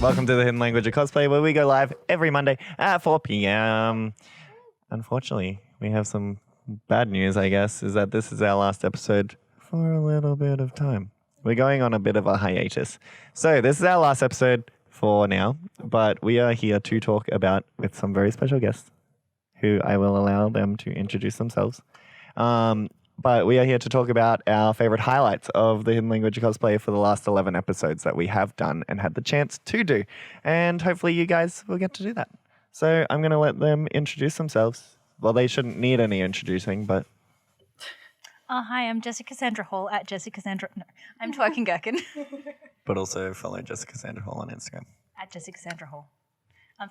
Welcome to the Hidden Language of Cosplay, where we go live every Monday at 4 p.m. Unfortunately, we have some bad news, I guess, is that this is our last episode for a little bit of time. We're going on a bit of a hiatus. So this is our last episode for now, but we are here to talk about with some very special guests who I will allow them to introduce themselves. But we are here to talk about our favorite highlights of the Hidden Language of Cosplay for the last 11 episodes that we have done and had the chance to do. And hopefully you guys will get to do that. So I'm going to let them introduce themselves. Well, they shouldn't need any introducing, but... Hi, I'm Jessica Sandra Hall at Jessica Sandra... No, I'm Twerking Gherkin. But also follow Jessica Sandra Hall on Instagram. At Jessica Sandra Hall.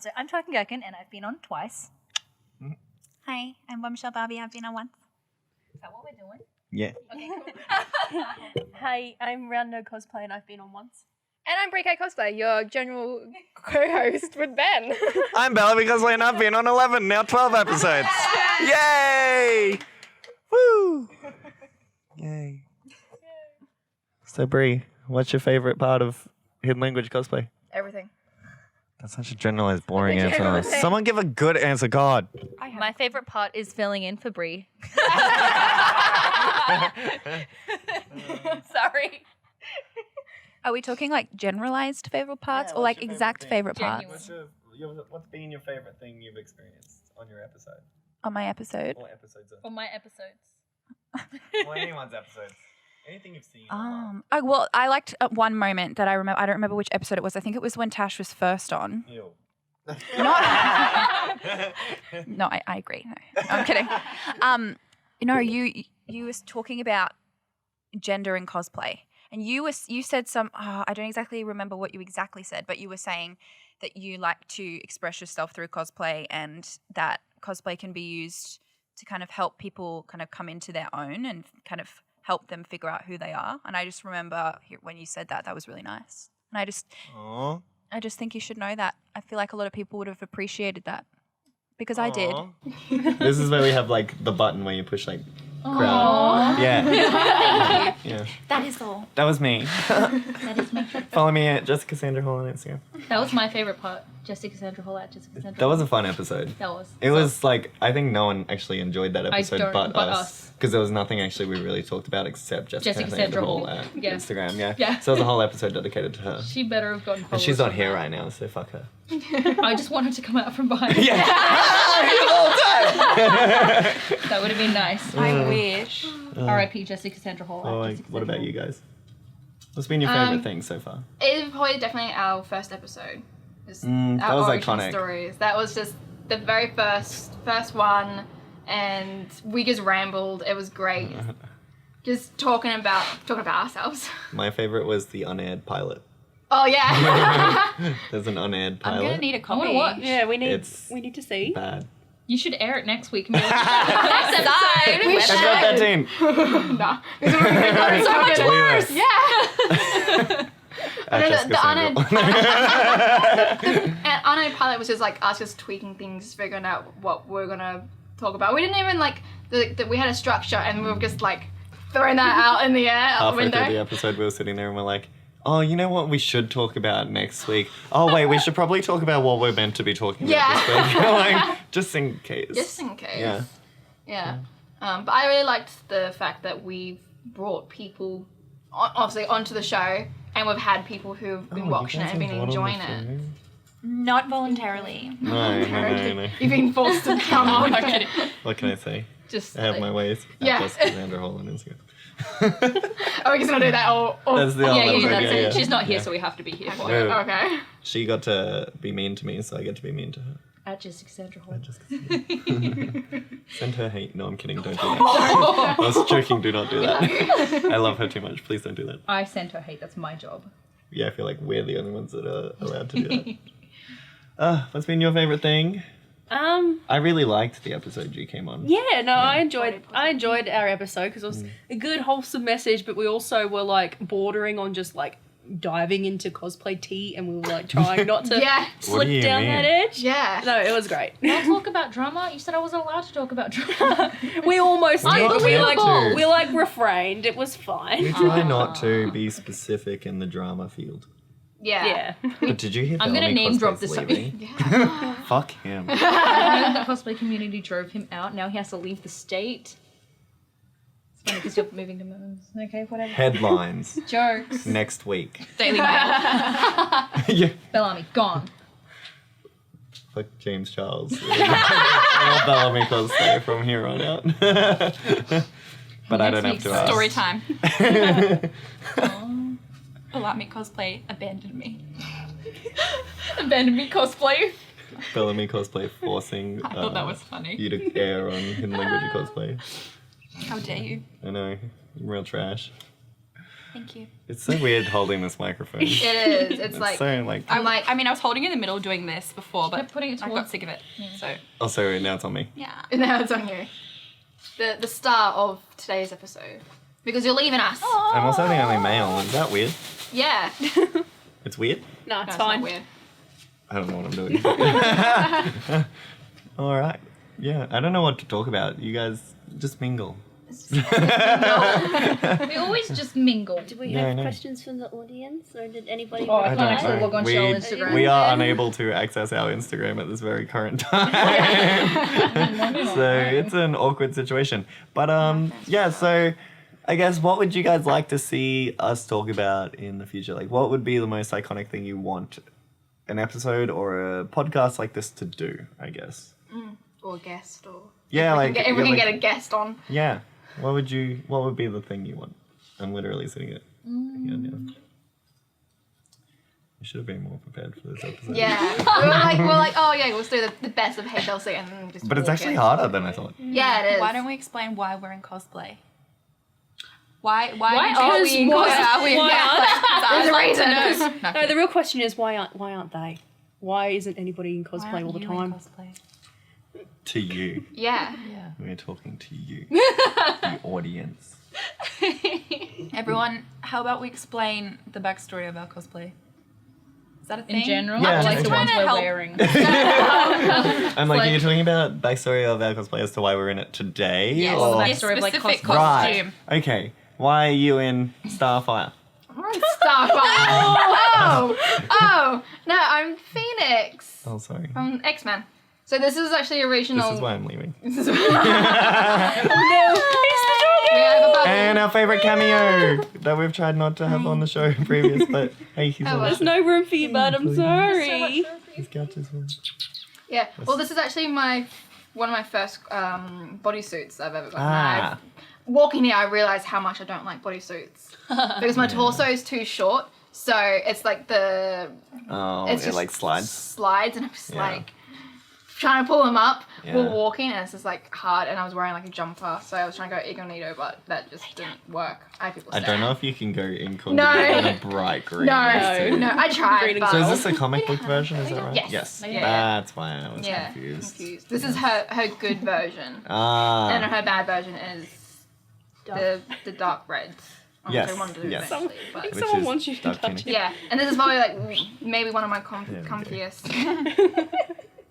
So I'm Twerking Gherkin and I've been on twice. Mm-hmm. Hi, I'm bombshellxbarbie. I've been on once. Is that what we're doing? Yeah. Okay, cool. Hi, I'm roundnerdcosplay and I've been on once. And I'm Cosplay, your general co-host with Ben. I'm Bellarmy cosplay and I've been on 11, now 12 episodes. Yay! Woo! Yay. So Bree, what's your favorite part of Hidden Language cosplay? Everything. That's such a generalized, boring answer. Everything. Someone give a good answer, God. My favourite part is filling in for Bree. Sorry. Are we talking like generalized favorite parts or like exact favorite parts What's been your favorite thing you've experienced on your episode? on my episode? Or episodes of... For my episodes. Or anyone's episodes. Anything you've seen. Well, I liked one moment that I remember. I don't remember which episode it was. I think it was when Tash was first on. Ew. No, I agree. No, I'm kidding. You was talking about gender in cosplay, and you said some. I don't exactly remember what you exactly said, but you were saying that you like to express yourself through cosplay, and that cosplay can be used to kind of help people kind of come into their own and kind of help them figure out who they are. And I just remember when you said that was really nice. And Aww. I just think you should know that. I feel like a lot of people would have appreciated that because I did. This is where we have like the button where you push like crowd. Yeah. Yeah. That is all. That was me. That is me. Follow me at Jessica Sandra Hall on Instagram. That was my favourite part. Jessica Sandra Hall at Jessica Sandra That Hall. was a fun episode. That was. It was like, I think no one actually enjoyed that episode don't- but us. Because there was nothing actually we really talked about except Jessica Sandra Hall at Instagram. Yeah. So it was a whole episode dedicated to her. She better have gotten And she's followers not from here that. right now, so fuck her. I just want her to come out from behind. Yeah. That would have been nice. I wish. R.I.P. Jessica Sandra Hall. Oh, at Jessica what Sandra about Hall. you guys? What's been your favorite thing so far? It was probably definitely our first episode. Just that our was origin iconic. stories. That was just the very first one, and we just rambled. It was great. Just talking about ourselves. My favorite was the unaired pilot. Oh yeah. There's an unaired pilot. I'm gonna need a I copy. want to watch. Yeah, we It's need to see. bad. You should air it next week. Next episode. We Episode should. 13. Nah. It's so much worse. Yeah. At No, Jessica the Sandra Hall. And unaired pilot was just like us just tweaking things, figuring out what we're gonna talk about. We didn't even like we had a structure, and we were just like throwing that out in the air out the Halfway window. through the episode, we were sitting there and we're like, oh, you know what we should talk about next week? Oh, wait, we should probably talk about what we're meant to be talking about this week. Like, just in case. Just in case. Yeah. Yeah. But I really liked the fact that we've brought people, obviously, onto the show, and we've had people who've been watching it and been enjoying it. Not voluntarily. No. You've been forced to come on. What can I say? Just I have my ways. Yeah. At Jessica Sandra Hall on Instagram. Are we just gonna do that or That's the whole Yeah, episode, that's it. yeah. She's not here, Yeah. so we have to be here for No. it. Okay. She got to be mean to me, so I get to be mean to her. At Jessica Sandra Hall. I just send her hate. No, I'm kidding. Don't do that. I was joking. Do not do that. I love her too much. Please don't do that. I sent her hate. That's my job. Yeah, I feel like we're the only ones that are allowed to do that. What's been your favorite thing? I really liked the episode you came on. Yeah, no, I enjoyed our episode because it was a good wholesome message, but we also were like bordering on just like diving into cosplay tea, and we were like trying not to Yeah. What do you slip down mean? that edge. Yeah. No, it was great. Can I talk about drama? You said I wasn't allowed to talk about drama. We almost did, but Unbelievable. we refrained. It was fine. We try not to be specific in the drama field. Yeah. But did you hear I'm gonna Bellarmy name drop cosplay's this. leaving? Fuck him. I heard the cosplay community drove him out. Now he has to leave the state. It's funny because you're moving to Moons. Okay, whatever. Headlines Jokes. next week. Daily Mail. Yeah. Bellarmy gone. Fuck James Charles. I'll Bellarmy cosplay from here on out. But I don't have to ask. Story time. Bellarmy cosplay abandoned me. Abandoned me cosplay. Bellarmy cosplay forcing I thought that was funny. you to air on Hidden Language cosplay. How dare you? I know. Real trash. Thank you. It's so weird holding this microphone. It is. It's like so like. I'm like I mean, I was holding it in the middle doing this before, but Kept putting it I got towards- sick of it. So, Also, now it's on me. yeah. now it's on you. The star of today's episode. Because you're leaving us. I'm also the only male. Is that weird? Yeah. It's weird? No, No, it's it's fine. not weird. I don't know what I'm doing. Alright. Yeah, I don't know what to talk about. You guys just mingle. We always just mingle. Do we Yeah, I have know. questions from the audience, or did anybody? Oh, I I can't don't actually know. log on Shell Instagram. We are unable to access our Instagram at this very current time. So it's an awkward situation. But yeah, so I guess what would you guys like to see us talk about in the future? Like what would be the most iconic thing you want an episode or a podcast like this to do, I guess? Or guest or Yeah, if like we yeah, can like- get a guest on. Yeah. What would be the thing you want? I'm literally sitting it here now. You should have been more prepared for this episode. Yeah. we're like, oh yeah, let's do the best of HLC and then just But it's walk actually in. harder than I thought. Yeah, it is. Why don't we explain why we're in cosplay? Why Why did are you- we in why cosplay? are we in Why cosplay? There's a I'd like to reason. know. No, No, the real question is why aren't they? Why isn't anybody in why cosplay aren't all the you in time? cosplay? To you. Yeah. We're talking to you. The audience. Everyone, how about we explain the backstory of our cosplay? Is that a thing? In general, Yeah, or like the trying ones to we're help. wearing. I'm like, Like- are you talking about backstory of our cosplay as to why we're in it today? Yes, Or- the this backstory of, like, specific costume. costume. Right. Okay. Why are you in Starfire? Starfire. Oh, no, I'm Phoenix Oh, sorry. from X-Men. So this is actually original. This is why I'm leaving. This is- we have a bubble. And our favourite cameo that we've tried not to have on the show previous, but hey, he's Oh, on well. There's no room for you, bud. I'm sorry. His couch is one. Yeah. Well, this is actually one of my first bodysuits I've ever gotten. Ah. Walking here, I realized how much I don't like bodysuits because my torso is too short. So it's like Oh, it's it just like slides. slides, and I'm just Yeah. like trying to pull them up while Yeah. walking, and it's just like hard. And I was wearing like a jumper, so I was trying to go incognito, but that just didn't work. I had people I stare. don't know if you can go incognito No. in a bright green. No, suit. no, I tried. Green and But So is this a comic book version? Is that right? Yes. Yes. Yeah. That's why I was yeah, confused. This is her good version, Ah. and her bad version is the dark reds. Yes, I wanted to do yes. eventually, but Which Someone is wants you to Dark touch Phoenix. it. yeah, and this is probably like maybe one of my Yeah, we do. comfiest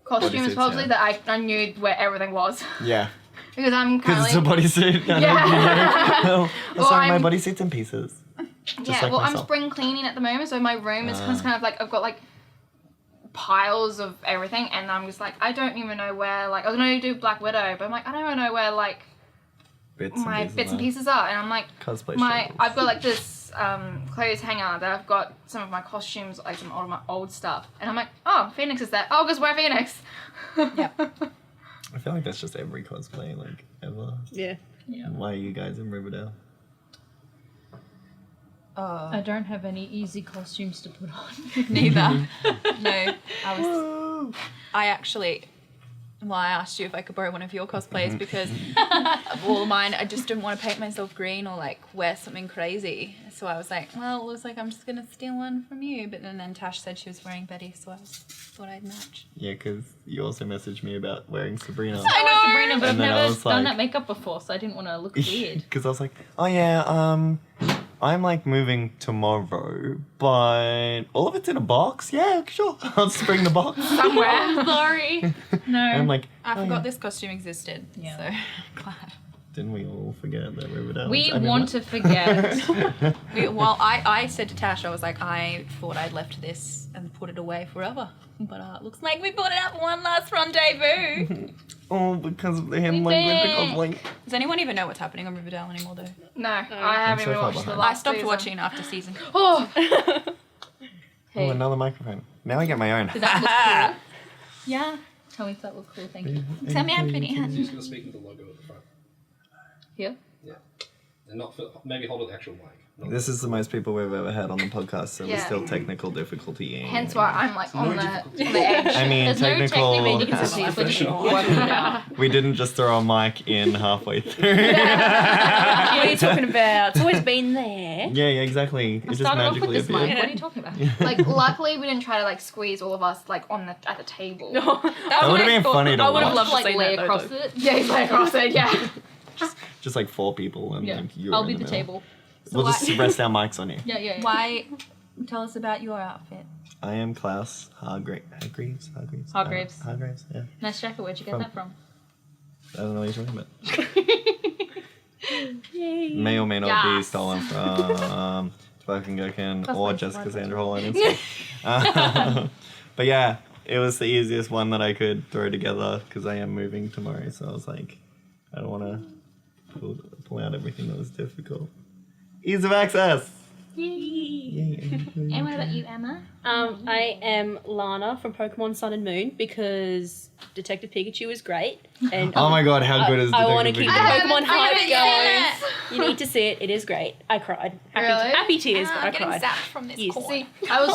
costumes, Bodysuits, probably yeah. that I knew where everything was Yeah. because I'm Because it's a currently bodysuit. I Yeah. know. Well, Sorry, my I'm- bodysuit's in pieces. yeah. like Well, I'm myself. spring cleaning at the moment, so my room is Ah. just kind of like I've got like piles of everything, and I'm just like I don't even know where like I was gonna do Black Widow, but I'm like I don't even know where like my bits and pieces are, and I'm like Cosplay shambles. I've got like this clothes hanger that I've got some of my costumes, like some of my old stuff, and I'm like, oh, Phoenix is there. Oh, just wear Phoenix. Yep. I feel like that's just every cosplay, like, ever. Yeah. Why are you guys in Riverdale? I don't have any easy costumes to put on. Neither. No, I actually. Well, I asked you if I could borrow one of your cosplays because all of mine, I just didn't want to paint myself green or like wear something crazy. So I was like, well, it looks like I'm just gonna steal one from you. But then Tash said she was wearing Betty, so I thought I'd match. Yeah, because you also messaged me about wearing Sabrina. I know Sabrina, but I've And then I never was done like- that makeup before, so I didn't want to look weird. Because I was like, oh yeah, I'm like moving tomorrow, but all of it's in a box. Yeah, sure. I'll just bring the box. Somewhere. Sorry. No. I'm like, I oh, forgot yeah. this costume existed. Yeah. So glad. Didn't we all forget that Riverdale? We want to forget. Well, I said to Tash, I was like, I thought I'd left this and put it away forever. But it looks like we put it up for one last rendezvous. Oh, because of the handling with the cosplay. Does anyone even know what's happening on Riverdale anymore, though? No, I haven't so even far watched the behind. last I stopped season. watching after season. Oh. Oh, another microphone. Now I get my own. Does that look cool? Yeah. Tell me if that looks cool. Thank you. Tell me I'm pretty, You're honey. just going to speak with the logo at the front. Here. Yeah. And not for, maybe hold it the actual mic. Not This is the most people we've ever had on the podcast, so there's Yeah. still technical difficulty. Hence why I'm like on the edge. I mean, There's no technical. technical difficulties. We're just working it out. We didn't just throw a mic in halfway through. What are you talking about? It's always been there. Yeah, exactly. It just Started off with magically this mic. appeared. What are you talking about? Like, luckily we didn't try to like squeeze all of us like on the at the table. That would have been funny to I would watch. have loved to Like see lay that, across though. it. Yeah, he's like across it. Yeah. Just like 4 people, and Yeah. like you. I'll in be the the middle. table. We'll just rest our mics on you. Yeah. Why? Tell us about your outfit. I am Klaus Hargreaves. Hargreaves. Yeah. Nice jacket. Where'd you get From- that from? I don't know what you're talking about. May or may not be Yes. stolen from twerkingherkin or Cosplay, Jessica cosplay. Sandra Hall on Instagram. But yeah, it was the easiest one that I could throw together because I am moving tomorrow. So I was like, I don't want to pull out everything that was difficult. Ease of access. And what about you, Emma? I am Lana from Pokemon Sun and Moon because Detective Pikachu is great. And Oh my god, how good is I want to Detective keep the Pikachu? Pokemon I hype haven't going. seen You need to see it. It is great. I cried. Really? Happy tears, but I I'm getting cried. zapped from this Yes. corner. See, I was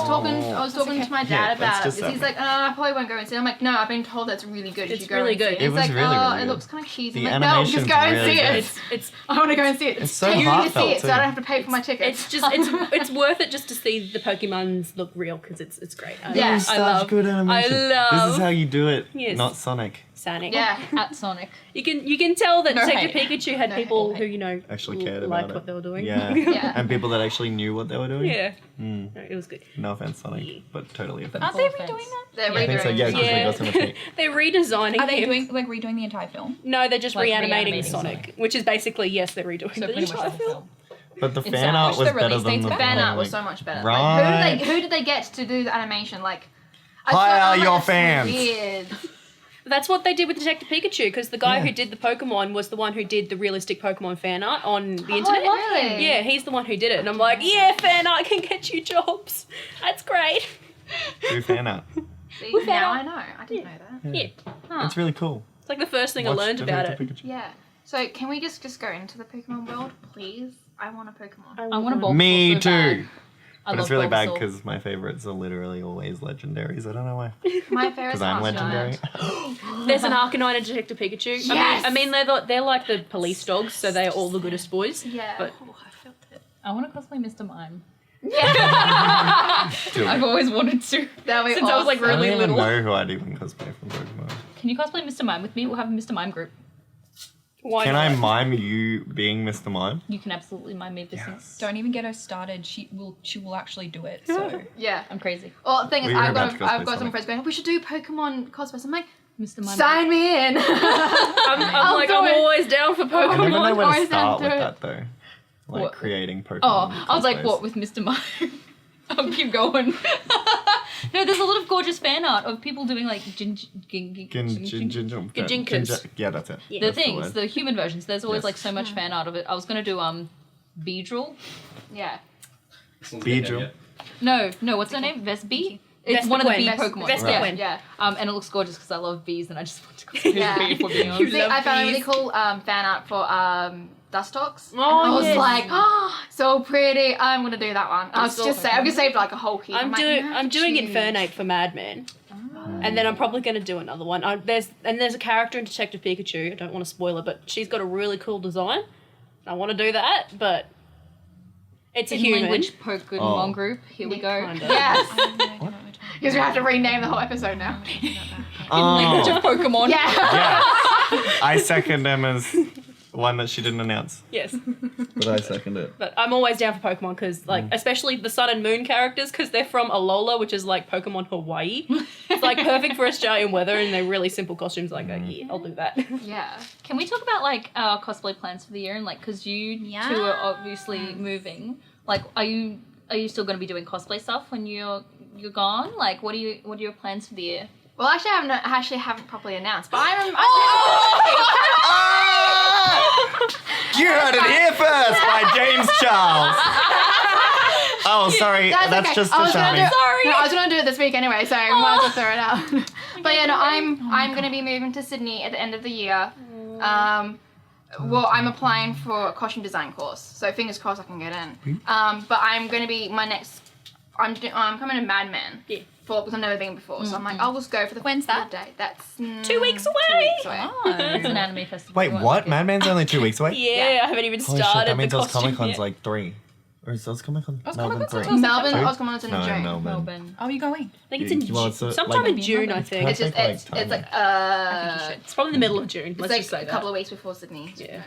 talking to my Yeah, dad that's about it just because he's something. like, I probably won't go and see it. I'm like, no, I've been told that's really good. You It's should go really and see good. it. It It's was like, really, oh, really it good. looks kind of cheesy. The I'm like, no, just animation's go and really see good. it. It's I want to go and see it. It's so you need to see heartfelt it, so I too. don't have to pay for my ticket. it's just it's worth it just to see the Pokemons look real because it's great. Yeah. Such I love good animation. I love This is how you do it, Yes. not Sonic. Sonic. yeah. At Sonic. You can tell that No Detective hate. Pikachu had No people hate. who Actually cared about liked it. what they were doing. Yeah. Yeah. And people that actually knew what they were doing. Yeah. Mm. No, it was good. No offense, Sonic, Yeah. but totally offense. Aren't they Full redoing offense. that? They're I think so, redoing yeah, it. because they got so much hate. They're redesigning Are they him. redoing the entire film? No, they're just Like reanimating reanimating Sonic, Sonic. which is basically yes, they're redoing So the pretty much entire the whole film. But the It's fan sad. art Push was the better release than dates the back. Fan art was like- so much better. Right. Like, who did they get to do the animation? Like, I Hi, felt all like your that's fans. Weird. That's what they did with Detective Pikachu, because the guy Yeah. who did the Pokemon was the one who did the realistic Pokemon fan art on the Oh, internet. really? Yeah, he's the one who did it, and I'm like, yeah, fan art can get you jobs. That's great. Do fan art. See, now I know. I didn't know that. Yeah, It's really cool. it's like the first thing I Watch learned about it. Detective Pikachu. Yeah. So can we just go into the Pokemon world, please? I want a Pokemon. I want a Bulbasaur Me so too. bad. I But love it's really bad Bulbasaur. because my favorites are literally always legendaries. I don't know why. My favorite Because I'm legendary. There's an Arcanine and Detective Pikachu. Yes! I mean they're like the police dogs, so they're all the goodest boys. Yeah. But I want to cosplay Mr. Mime. Yeah. Do I've it. always wanted to. That'll be Since I was, like, I don't really even little. know who I'd even cosplay from Pokemon. Can you cosplay Mr. Mime with me? We'll have a Mr. Mime group. why Can not? I mime you being Mr. Mime? You can absolutely mime me business. Don't even get her started. She will actually do it. So Yeah. I'm crazy. Well, the thing is, We were I've about to got cosplay some Sonic. friends going, we should do Pokemon cosplays. I'm like, Mr. Mime. sign me in. I'm always down for I don't even know Pokemon. where to always start with into it. that though. Like What? creating Pokemon. Oh, I was like, cosplays. what with Mr. Mime? I'll keep going. No, there's a lot of gorgeous fan art of people doing like Gijinkas. Yeah, that's it. the That's things, word. the human versions. There's always Yes. like so much fan art of it. I was gonna do Beedrill. Yeah. Beedrill. No, what's her name? Vesby. It's one of the bee Pokemon. Vespiquen. Yeah. And it looks gorgeous because I love bees and I just want to cosplay Yeah. a bee for being honest. See, love I found a really bees. cool fan art for Dustox. Oh, and I was yes. like, oh, so pretty. I'm gonna do that one. I've just saved like a whole heap. I'm like, doing no, I'm doing choose. Infernape for Madman. And then I'm probably going to do another one. There's a character in Detective Pikachu. I don't want to spoil it, but she's got a really cool design. I want to do that, but it's a In human. language Pokemon group. Here we go. Kinda. Yes. I have no idea what we're talking Because we have to rename the whole episode now. Language Oh, of Pokemon. Yeah. yeah. I second Emma's. one that she didn't announce. Yes. But I second it. But I'm always down for Pokemon because, like, especially the Sun and Moon characters, because they're from Alola, which is like Pokemon Hawaii. It's like perfect for Australian weather, and they're really simple costumes. Like, yeah, I'll do that. Yeah. Can we talk about like our cosplay plans for the year and like because you two are obviously moving. Like, are you still going to be doing cosplay stuff when you're gone? Like, what are your plans for the year? Well, actually, I haven't properly announced, but I'm. You heard it here first by James Charles. Oh, sorry. That's okay. just I the was gonna charming. No, I was gonna do it this week anyway, so I might as well throw it out. But yeah, no, I'm gonna be moving to Sydney at the end of the year. Well, I'm applying for a costume design course, so fingers crossed I can get in. But I'm gonna be I'm coming to Mad Men. Yeah. Because I've never been before, so I'm like, I'll just go for the. When's that? Day. That's 2 weeks away. 2 weeks away. It's an anime festival. Wait, what? Madman's only 2 weeks away? Yeah, I haven't even Holy started shit, that means the Oz costume Comic Con's yet. like 3. Or is Oz Comic Con? Oz Melbourne Comic Con's 3. Melbourne, Two? Oscommon's in No, June. Melbourne. Oh, you going? I think it's in Well, it's sometime like- in June, I think. Can't It's just take, like, it's time like It's probably the middle of June. it's Let's like just say a couple that. of weeks before Sydney. Yeah.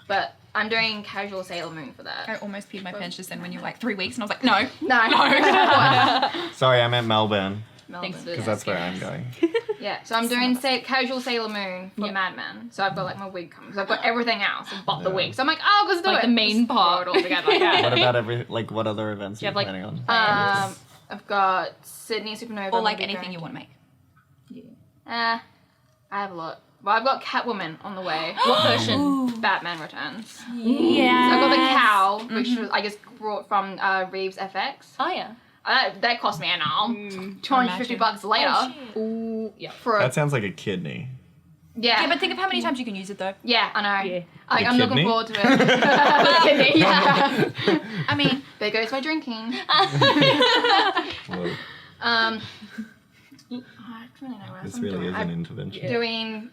But I'm doing casual Sailor Moon for that. I almost peed my pants just then when you were like 3 weeks, and I was like, no. No. Sorry, I meant Melbourne. Thanks for Because that's where I'm going. Yeah, so I'm doing casual Sailor Moon for Mad Men. So I've got like my wig coming. So I've got everything else but the wig. So I'm like, oh, let's do Like it. the main Just part. throw it all together. Yeah. What about what other events Do are you you have, like, planning on? I've got Sydney Supernova. Or like I'm gonna be anything going you want to make. I have a lot. Well, I've got Catwoman on the way. What version? Batman Returns. Yeah. So I've got the cowl, which was, I just brought from Reeves FX. Oh yeah. That cost me an arm. $250 later. Ooh, yeah. For That sounds like a kidney. yeah. Yeah, but think of how many times you can use it though. Yeah, I know. Yeah. Like, The I'm looking kidney? forward to it. The kidney, yeah. I mean, There goes my drinking. Whoa, I don't really know what else this I'm really doing. is an I'm intervention. doing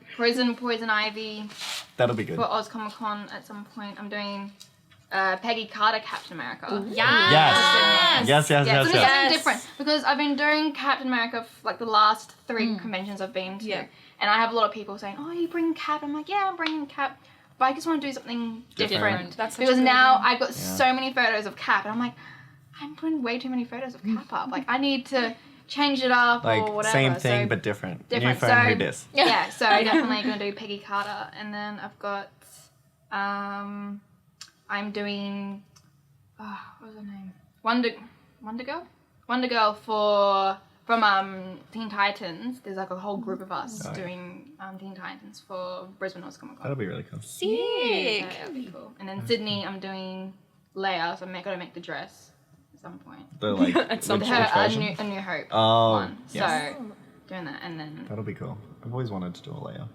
Poison Ivy That'll be good. for Oz Comic Con at some point. I'm doing Peggy Carter Captain America. Yes. Yeah, so it's Yes. something different because I've been doing Captain America for like the last 3 conventions I've been to, Yeah. and I have a lot of people saying, "Oh, you bring Cap?" I'm like, "Yeah, I'm bringing Cap," but I just want to do something different. That's such Because a good now idea. I've got so many photos of Cap, and I'm like, I'm putting way too many photos of Cap up. Like, I need to change it up or Like, whatever. same thing, so, but different. different. New phone, So- who dis? yeah, so I'm definitely gonna do Peggy Carter, and then I've got I'm doing what was her name? Wonder Girl from Teen Titans. There's like a whole group of us Oh, yeah. doing Teen Titans for Brisbane Oz Comic Con. That'll be really cool. sick. Yeah, that'd be cool. And then Sydney, I'm doing Leia, so I'm gonna make the dress at some point. The like At some which Her version? a New Hope Oh, one. yes. So doing that, and then That'll be cool. I've always wanted to do a Leia.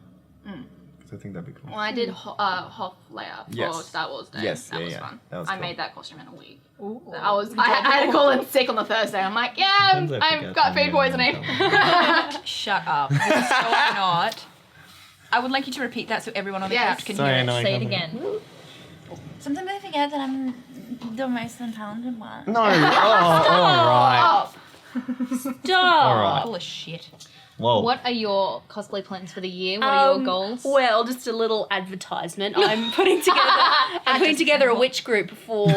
Because I think that'd be cool. well, I did Hoth Leia for Yes. Star Wars Day. Yes, that yeah, was yeah. fun. That was I cool. made that costume in a week. I had to call in sick on the Thursday. I'm like, yeah, Sometimes I I've forget got when food you're poisoning. Shut up. You're so not. I would like you to repeat that so everyone on the Yes. couch can Sorry, hear I it. know. Say it again. Sometimes I forget that I'm the most talented one. No. Oh, all right. Stop. All right. Full of shit. Whoa. What are your cosplay plans for the year? What are your goals? Well, just a little advertisement. I'm putting together a witch group for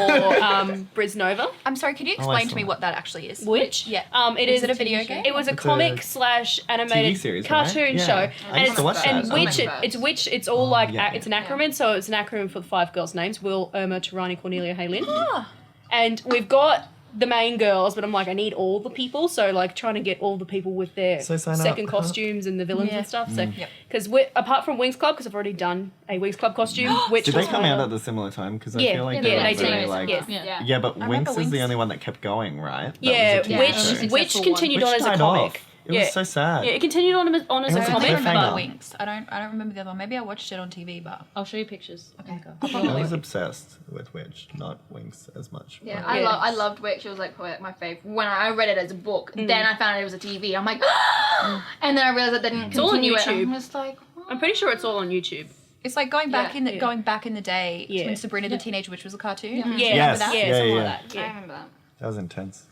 Brisnova. I'm sorry, could you I explain saw to me that. what that actually is? Witch? Yeah. Is it a video game? It was a It's comic a slash animated TV series, cartoon right? Yeah. show. I used to watch that. And I witch, remember that. it's witch. It's all like yeah, it's an acronym. So it's an acronym for the 5 girls' names: Will, Irma, Tarani, Cornelia, Haylin. And we've got the main girls, but I'm like, I need all the people. So like trying to get all the people with their So sign second up. costumes and the villains Yeah. and stuff. So Yep. because apart from Wings Club, because I've already done a Wings Club costume, which Did they was come one out of at the similar time? Because I Yeah, feel like yeah, they they were very did. like... Yes. Yeah. Yeah, but remember Winx is the Winx. only one that kept going, right? That Yeah, was a TV which show. which Successful continued Which on as a died comic. off. It was so sad. Yeah, it continued on as It a was a I comic. think I remember cliffhanger. Winx. I don't remember the other one. Maybe I watched it on TV, but I'll show you pictures. Okay. I was obsessed with Witch, not Winx as much. Yeah, but- I loved Witch. It was like probably like my favorite. When I read it as a book, then I found out it was a TV. I'm like, and then I realized that they didn't all on continue it. YouTube. I'm just like, what? I'm pretty sure it's all on YouTube. it's like going back Yeah. going back in the day Yeah. when Sabrina the Teenage Witch was a cartoon. Yeah, Yes, yeah, yeah, something yeah. like that. I Yeah. remember that. That was intense.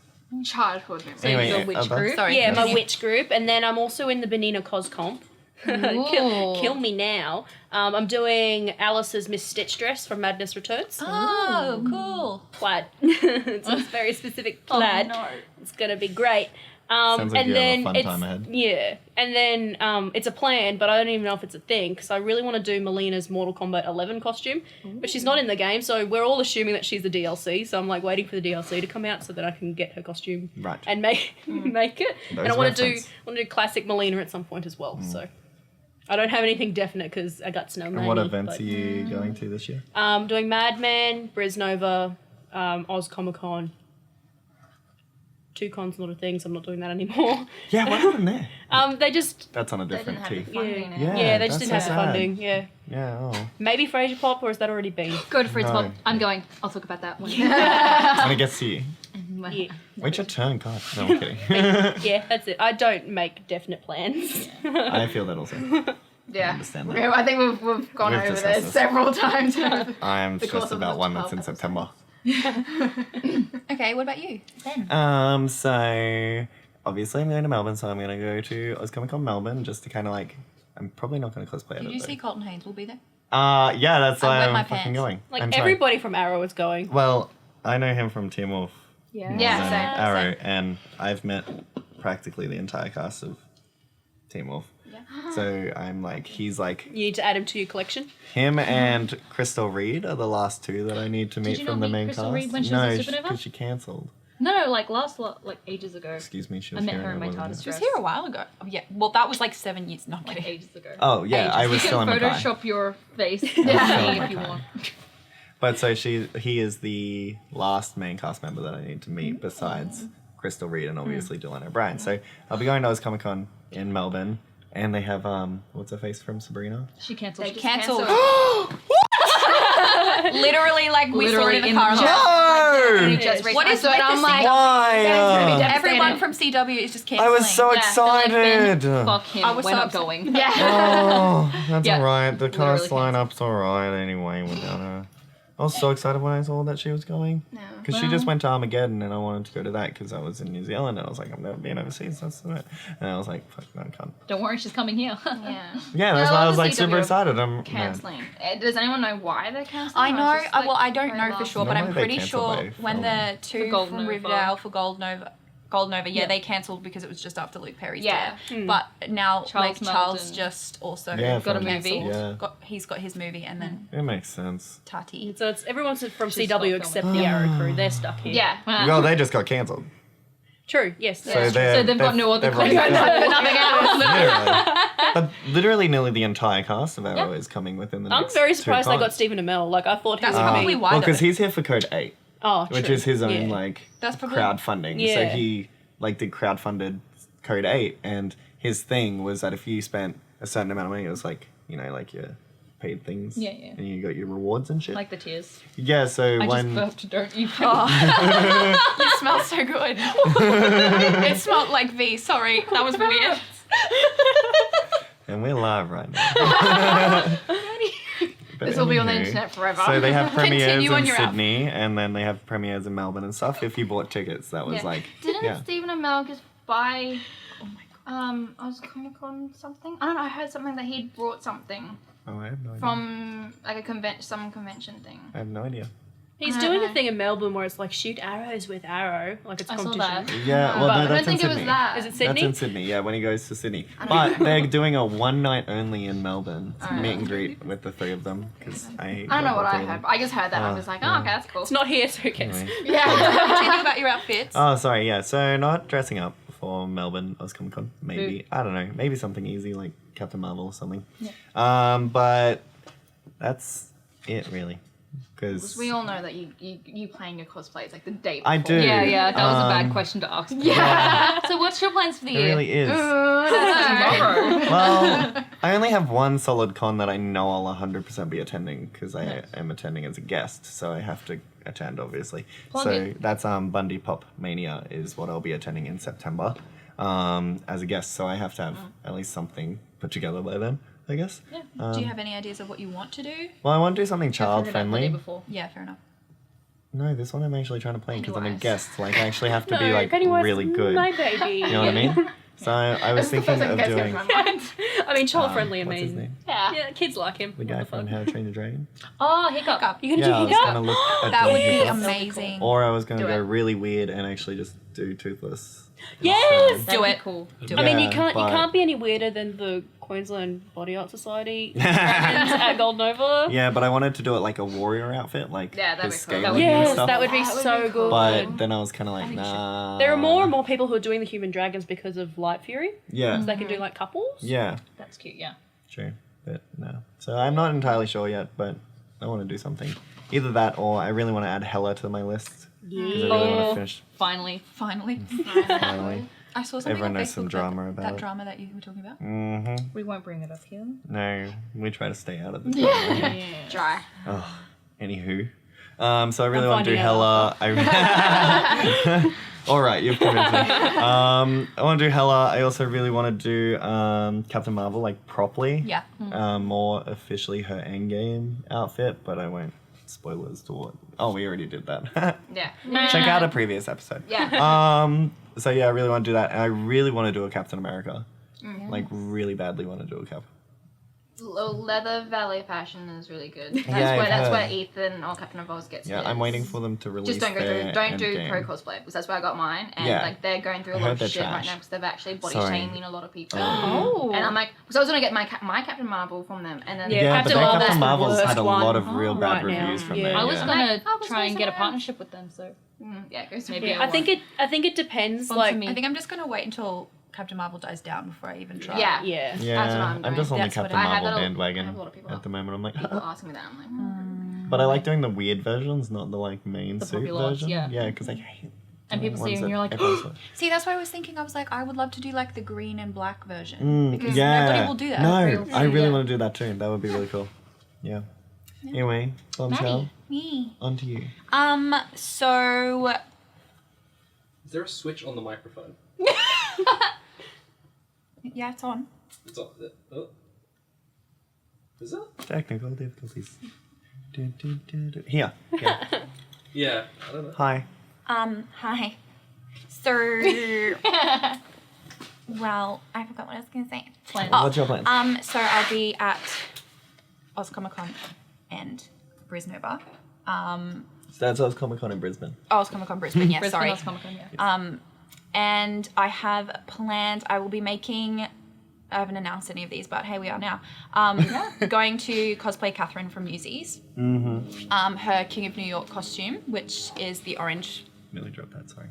Childhood memory. Anyway, your witch about- group. Sorry. Yeah, my continue. witch group, and then I'm also in the Benina Cos Comp Kill me now. I'm doing Alice's Miss Stitch dress from Madness Returns. Oh, cool. Plaid. It's a very specific plaid. no. It's gonna be great. Sounds like and you have a then fun it's time ahead. yeah, and then it's a plan, but I don't even know if it's a thing because I really want to do Melina's Mortal Kombat 11 costume, but she's not in the game, so we're all assuming that she's the DLC. So I'm like waiting for the DLC to come out so that I can get her costume Right. and make it. Those And I want to do reference. classic Melina at some point as well. So I don't have anything definite because I got to know And what events are you going to this year? doing Madman, Brisnova, Oz Comic Con. 2 cons, not a thing, so I'm not doing that anymore. Yeah, what happened there? They just That's on a They didn't different have the teeth. funding. Yeah. yeah, they just that's didn't have so the sad. funding. Yeah, Yeah, oh. maybe Fraser Pop, or has that already been? Go to Fritz No. Pop. I'm going. I'll talk about that one. When it gets to you. Yeah, Wait your turn, God. No, I'm kidding. yeah, that's it. I don't make definite plans. I feel that also. Yeah. understand that. Okay, I think we've gone We've over discussed this this. several times. I'm The course stressed of about the one that's 12 in September. Okay, what about you? So obviously I'm going to Melbourne, so I'm going to go to Oz Comic Con Melbourne just to kind of like. I'm probably not going to cosplay. Did it you though. see Colton Haynes will be there? Yeah, that's I why wet I'm my fucking pants. going. Like I'm sorry. everybody from Arrow is going. Well, I know him from Team Wolf. Yeah. more Yeah, than same, Arrow, same. and I've met practically the entire cast of Team Wolf. So I'm like, he's like, You need to add him to your collection. him and Crystal Reed are the last 2 that I need to meet you from not the meet main Crystal cast. Reed when she no, was a Supernova? because she cancelled. No, like like ages ago. Excuse me, she I was met here her and in I my wasn't TARDIS She was dress. here a while ago. Oh, yeah. Well, that was like 7 years. Not Like kidding. ages ago. Oh yeah, I was you still can in Mackay. Photoshop your face to still me in if you Mackay. want. But so he is the last main cast member that I need to meet besides Crystal Reed and obviously Dylan O'Brien. So I'll be going to Oz Comic Con in Melbourne, and they have what's her face from Sabrina? She cancelled. They just Cancelled. cancelled. Literally, like we saw it in the Literally car. in the I'm like, No! Just What is so with I'm the like, Why? gonna be everyone from CW is just I cancelling. was so Yeah, excited. Fuck him. I was We're so not upset. going. Yeah. Oh, that's Yeah, alright. The literally cast lineup's alright anyway without her. I was so excited when I saw that she was going. No. Because she just went to Armageddon and I wanted to go to that because I was in New Zealand and I was like, I'm never being overseas. That's it. And I was like, fuck, no, I can't. Don't worry, she's coming here. Yeah. Yeah, that's Yeah, why I I was love like the super CW excited. I'm Cancelling. Does anyone know why they're cancelling? I Or know. it's just, like, Well, I don't very know for last sure, but I'm Normally they pretty cancel sure by when the filming. 2 Gold from Nova. Riverdale for Gold Nova, Yeah. they cancelled because it was just after Luke Perry's Yeah. death. But now, Charles Charles Melton. just also Yeah, Got a from- movie. Yeah. He's got his movie, and then It makes sense. Tati. So it's everyone's from She's CW got except filming. the Arrow crew. They're stuck here. Yeah. Well, they just got cancelled. True. Yes. So, that's true. they're, So they've got no other they've already- content. Nothing else. Literally. But literally nearly the entire cast of Arrow is coming within the I'm next very 2 surprised they got cons. Stephen Amell. Like I thought he That's was probably coming. why. Well, though. because he's here for Code 8, Oh, which true. is his own Yeah. like That's probably crowdfunding. So Yeah. he like did crowdfunded Code 8, and his thing was that if you spent a certain amount of money, it was like, you know, like your paid things. Yeah, yeah. And you got your rewards and shit. Like the tears. Yeah, so I when just burped, don't you? It smells so good. It smelled like V. Sorry, that was weird. and we're live right now. But This will be on the anywho, internet forever. So they have premieres Continue on in your app. Sydney, and then they have premieres in Melbourne and stuff. If you bought tickets, that was Yeah. like, Didn't yeah. Stephen Amell just buy? Oz Comic Con something? I don't know. I heard something that he'd brought something Oh, I have no idea. from like a some convention thing. I have no idea. He's doing a thing in Melbourne where it's like shoot arrows with arrow, like it's I saw competition. that. Yeah, well, But no, I that's don't in think it was Sydney. that. Is it That's Sydney? in Sydney, yeah, when he goes to Sydney. But they're doing a one night only in Melbourne meet and greet with the 3 of them. Because I I don't know love what the I 3 of heard. them. But I just heard that. I was like, oh, okay, that's cool. It's not here, so who cares? Anyway. Yeah. Continue about your outfits. Oh, sorry, yeah. So not dressing up for Melbourne Oz Comic Con. Maybe. I don't know. Maybe something easy like Captain Marvel or something. Yeah. But that's it, really. Because we all know that you playing your cosplay is like the day before. I do. Yeah, that was a bad Um, question to ask. Yeah. So what's your plans for the It year? really is. Tomorrow. Well, I only have one solid con that I know I'll 100% be attending because I am attending as a guest, so I have to attend, obviously. Plug so it. that's Bundy Pop Mania is what I'll be attending in September as a guest, so I have to have at least something put together by then, I guess. Do you have any ideas of what you want to do? Well, I want to do something I've heard of that the day child-friendly. before. Yeah, fair enough. No, this one I'm actually trying to play because I'm a Pennywise. guest. Like, I actually have to be, No, like, Pennywise really is good. my baby. You know what I mean? So I was thinking of doing I mean, child friendly. I what's his mean, name? yeah, kids like him. The What guy the from fuck? How to Train Your Dragon. Oh, Hiccup. You're Yeah, gonna I do was hiccup? gonna look at That doing would be Hiccup. amazing. Or I was gonna Do go it. really weird and actually just do Toothless. Yes. That'd Do be it. cool. Do I mean, you Yeah, can't but- be any weirder than the Queensland Body Art Society dragons at Gold Nova. Yeah, but I wanted to do it like a warrior outfit, like Yeah, that'd his be cool. scaling Yes, and stuff. that would be That would so be cool. good. But then I was kind of like, nah. There are more and more people who are doing the human dragons because of Light Fury. Yeah, So they can do like couples. yeah, That's cute, yeah. true. But no. So I'm not entirely sure yet, but I want to do something. Either that or I really want to add Hella to my list. Because I really want Oh. to finish Finally. Finally. finally. I saw something Everyone on knows Facebook some drama about that it. drama that you were talking about. Mm-hmm. We won't bring it up here. No, we try to stay out of the drama. Dry. Oh, anywho. So I really I'm want to do finding out Hella. All right, you've convinced me. I want to do Hella. I also really want to do Captain Marvel, like properly. Yeah. More officially her endgame outfit, but I won't spoilers to what. Oh, we already did that. Yeah. Check out a previous episode. Yeah. So yeah, I really want to do that, and I really want to do a Captain America. Like really badly want to do a Cap. Leather Valley fashion is really good. That's Yeah, I've that's heard. where Ethan or Captain Marvel gets. Yeah, his. I'm waiting for them to release. Just don't go their through. Don't do Endgame. pro cosplay because that's where I got mine, and Yeah. like they're going through a I lot heard of they're shit right trash. now because they've actually body Sorry. shaming a lot of people. Oh. And I'm like, because I was gonna get my Captain Marvel from them, and then Yeah, Yeah, but Captain then Marvel's Captain the Marvel's had a worst lot one of real bad right now. reviews from Yeah. there. I was yeah. gonna Like, oh, try and get a around. partnership with them, so yeah, it goes to Maybe be. I I think it depends. Sponsor Like me. I think I'm just going to wait until Captain Marvel dies down before I even try. Yeah. yeah. Yeah, That's what I'm doing. just on the That's what Captain I have Marvel that a- I bandwagon have a lot of people at the moment. I'm like, people asking me that. I'm like, but I like doing the weird versions, not the like main The suit popular ones, version. yeah. Yeah, because I hate. And people ones see it and that you're like, everyone's like, See, that's why I was thinking. I was like, I would love to do like the green and black version because yeah. nobody will do that. No, Real I really yeah. want to do that too. That would be really cool. Yeah. Anyway, Bombshell, Me. on to you. So Is there a switch on the microphone? yeah, it's on. It's on. Oh. Is it? Technical difficulties. Here. Yeah. Yeah. I don't know. Hi. Hi. So, well, I forgot what I was gonna say. Plan. What's your plan? So I'll be at Oz Comic Con and Brisnova. So that's Oz Comic Con in Brisbane. Oz Comic Con Brisbane. Yeah, Brisbane sorry. Oz Comic Con, yeah. And I have plans. I will be making. I haven't announced any of these, but hey, we are now. Going to cosplay Catherine from Newsies. Mm-hmm. Her King of New York costume, which is the orange. Nearly dropped that. Sorry.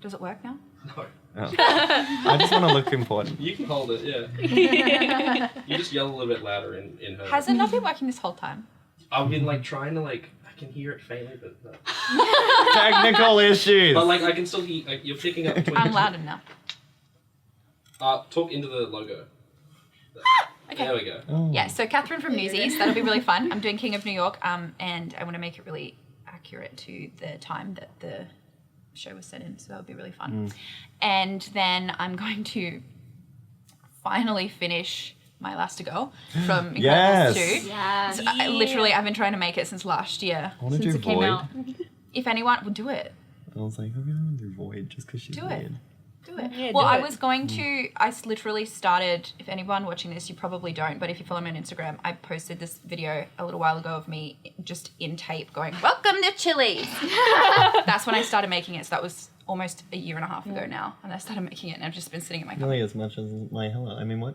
Does it work now? No. Oh. I just want to look important. You can hold it, yeah. You just yell a little bit louder in her. Has it not been working this whole time? I've been like trying to like. I can hear it faintly, but no. Technical issues. But like I can still hear. Like, you're picking up. I'm loud enough. Talk into the logo. Okay. There we go. Oh. Yeah, so Catherine from Newsies, that'll be really fun. I'm doing King of New York, and I want to make it really accurate to the time that the show was set in, so that'll be really fun. And then I'm going to finally finish my Elastigirl from Incredibles Yes. 2. yeah. So I've been trying to make it since last year. I want to Since do it came Void. out. If anyone will do it, I was like, I really want to do Void just because she's Do it. weird. do it. Yeah, well, do I it. was going to. Literally started. If anyone watching this, you probably don't, but if you follow me on Instagram, I posted this video a little while ago of me just in tape going, "Welcome to Chili's." That's when I started making it. So that was almost a year and a half ago now, and I started making it, and I've just been sitting in my car. Nearly as much as my Hella. I mean, what?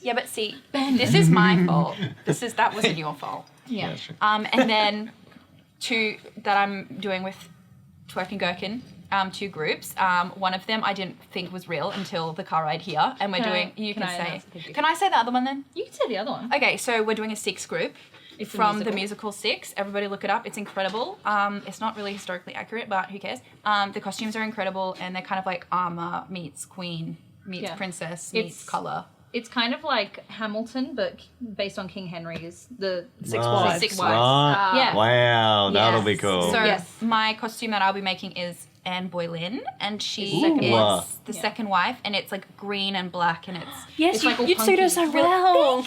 Yeah, but see, this is my fault. That wasn't your fault. Yeah. Sure. And then two that I'm doing with Twerking Gherkin, two groups. One of them I didn't think was real until the car ride here, and we're Can I- doing. You can can I say. announce the Can I say the other one then? You can say the other one. Okay, so we're doing a 6 group. It's a from the musical. musical 6. Everybody look it up. It's incredible. It's not really historically accurate, but who cares? The costumes are incredible, and they're kind of like armor meets queen meets Yeah. princess meets It's- color. It's kind of like Hamilton, but based on King Henry's the Six Right. wives. 6 wives. Right. Yeah. Wow, that'll be Yes. cool. So Yes. my costume that I'll be making is Anne Boleyn, and she Second is wife. the Yeah. second wife, and it's like green and black, and it's Yes, It's like all you'd suit her so punky. well.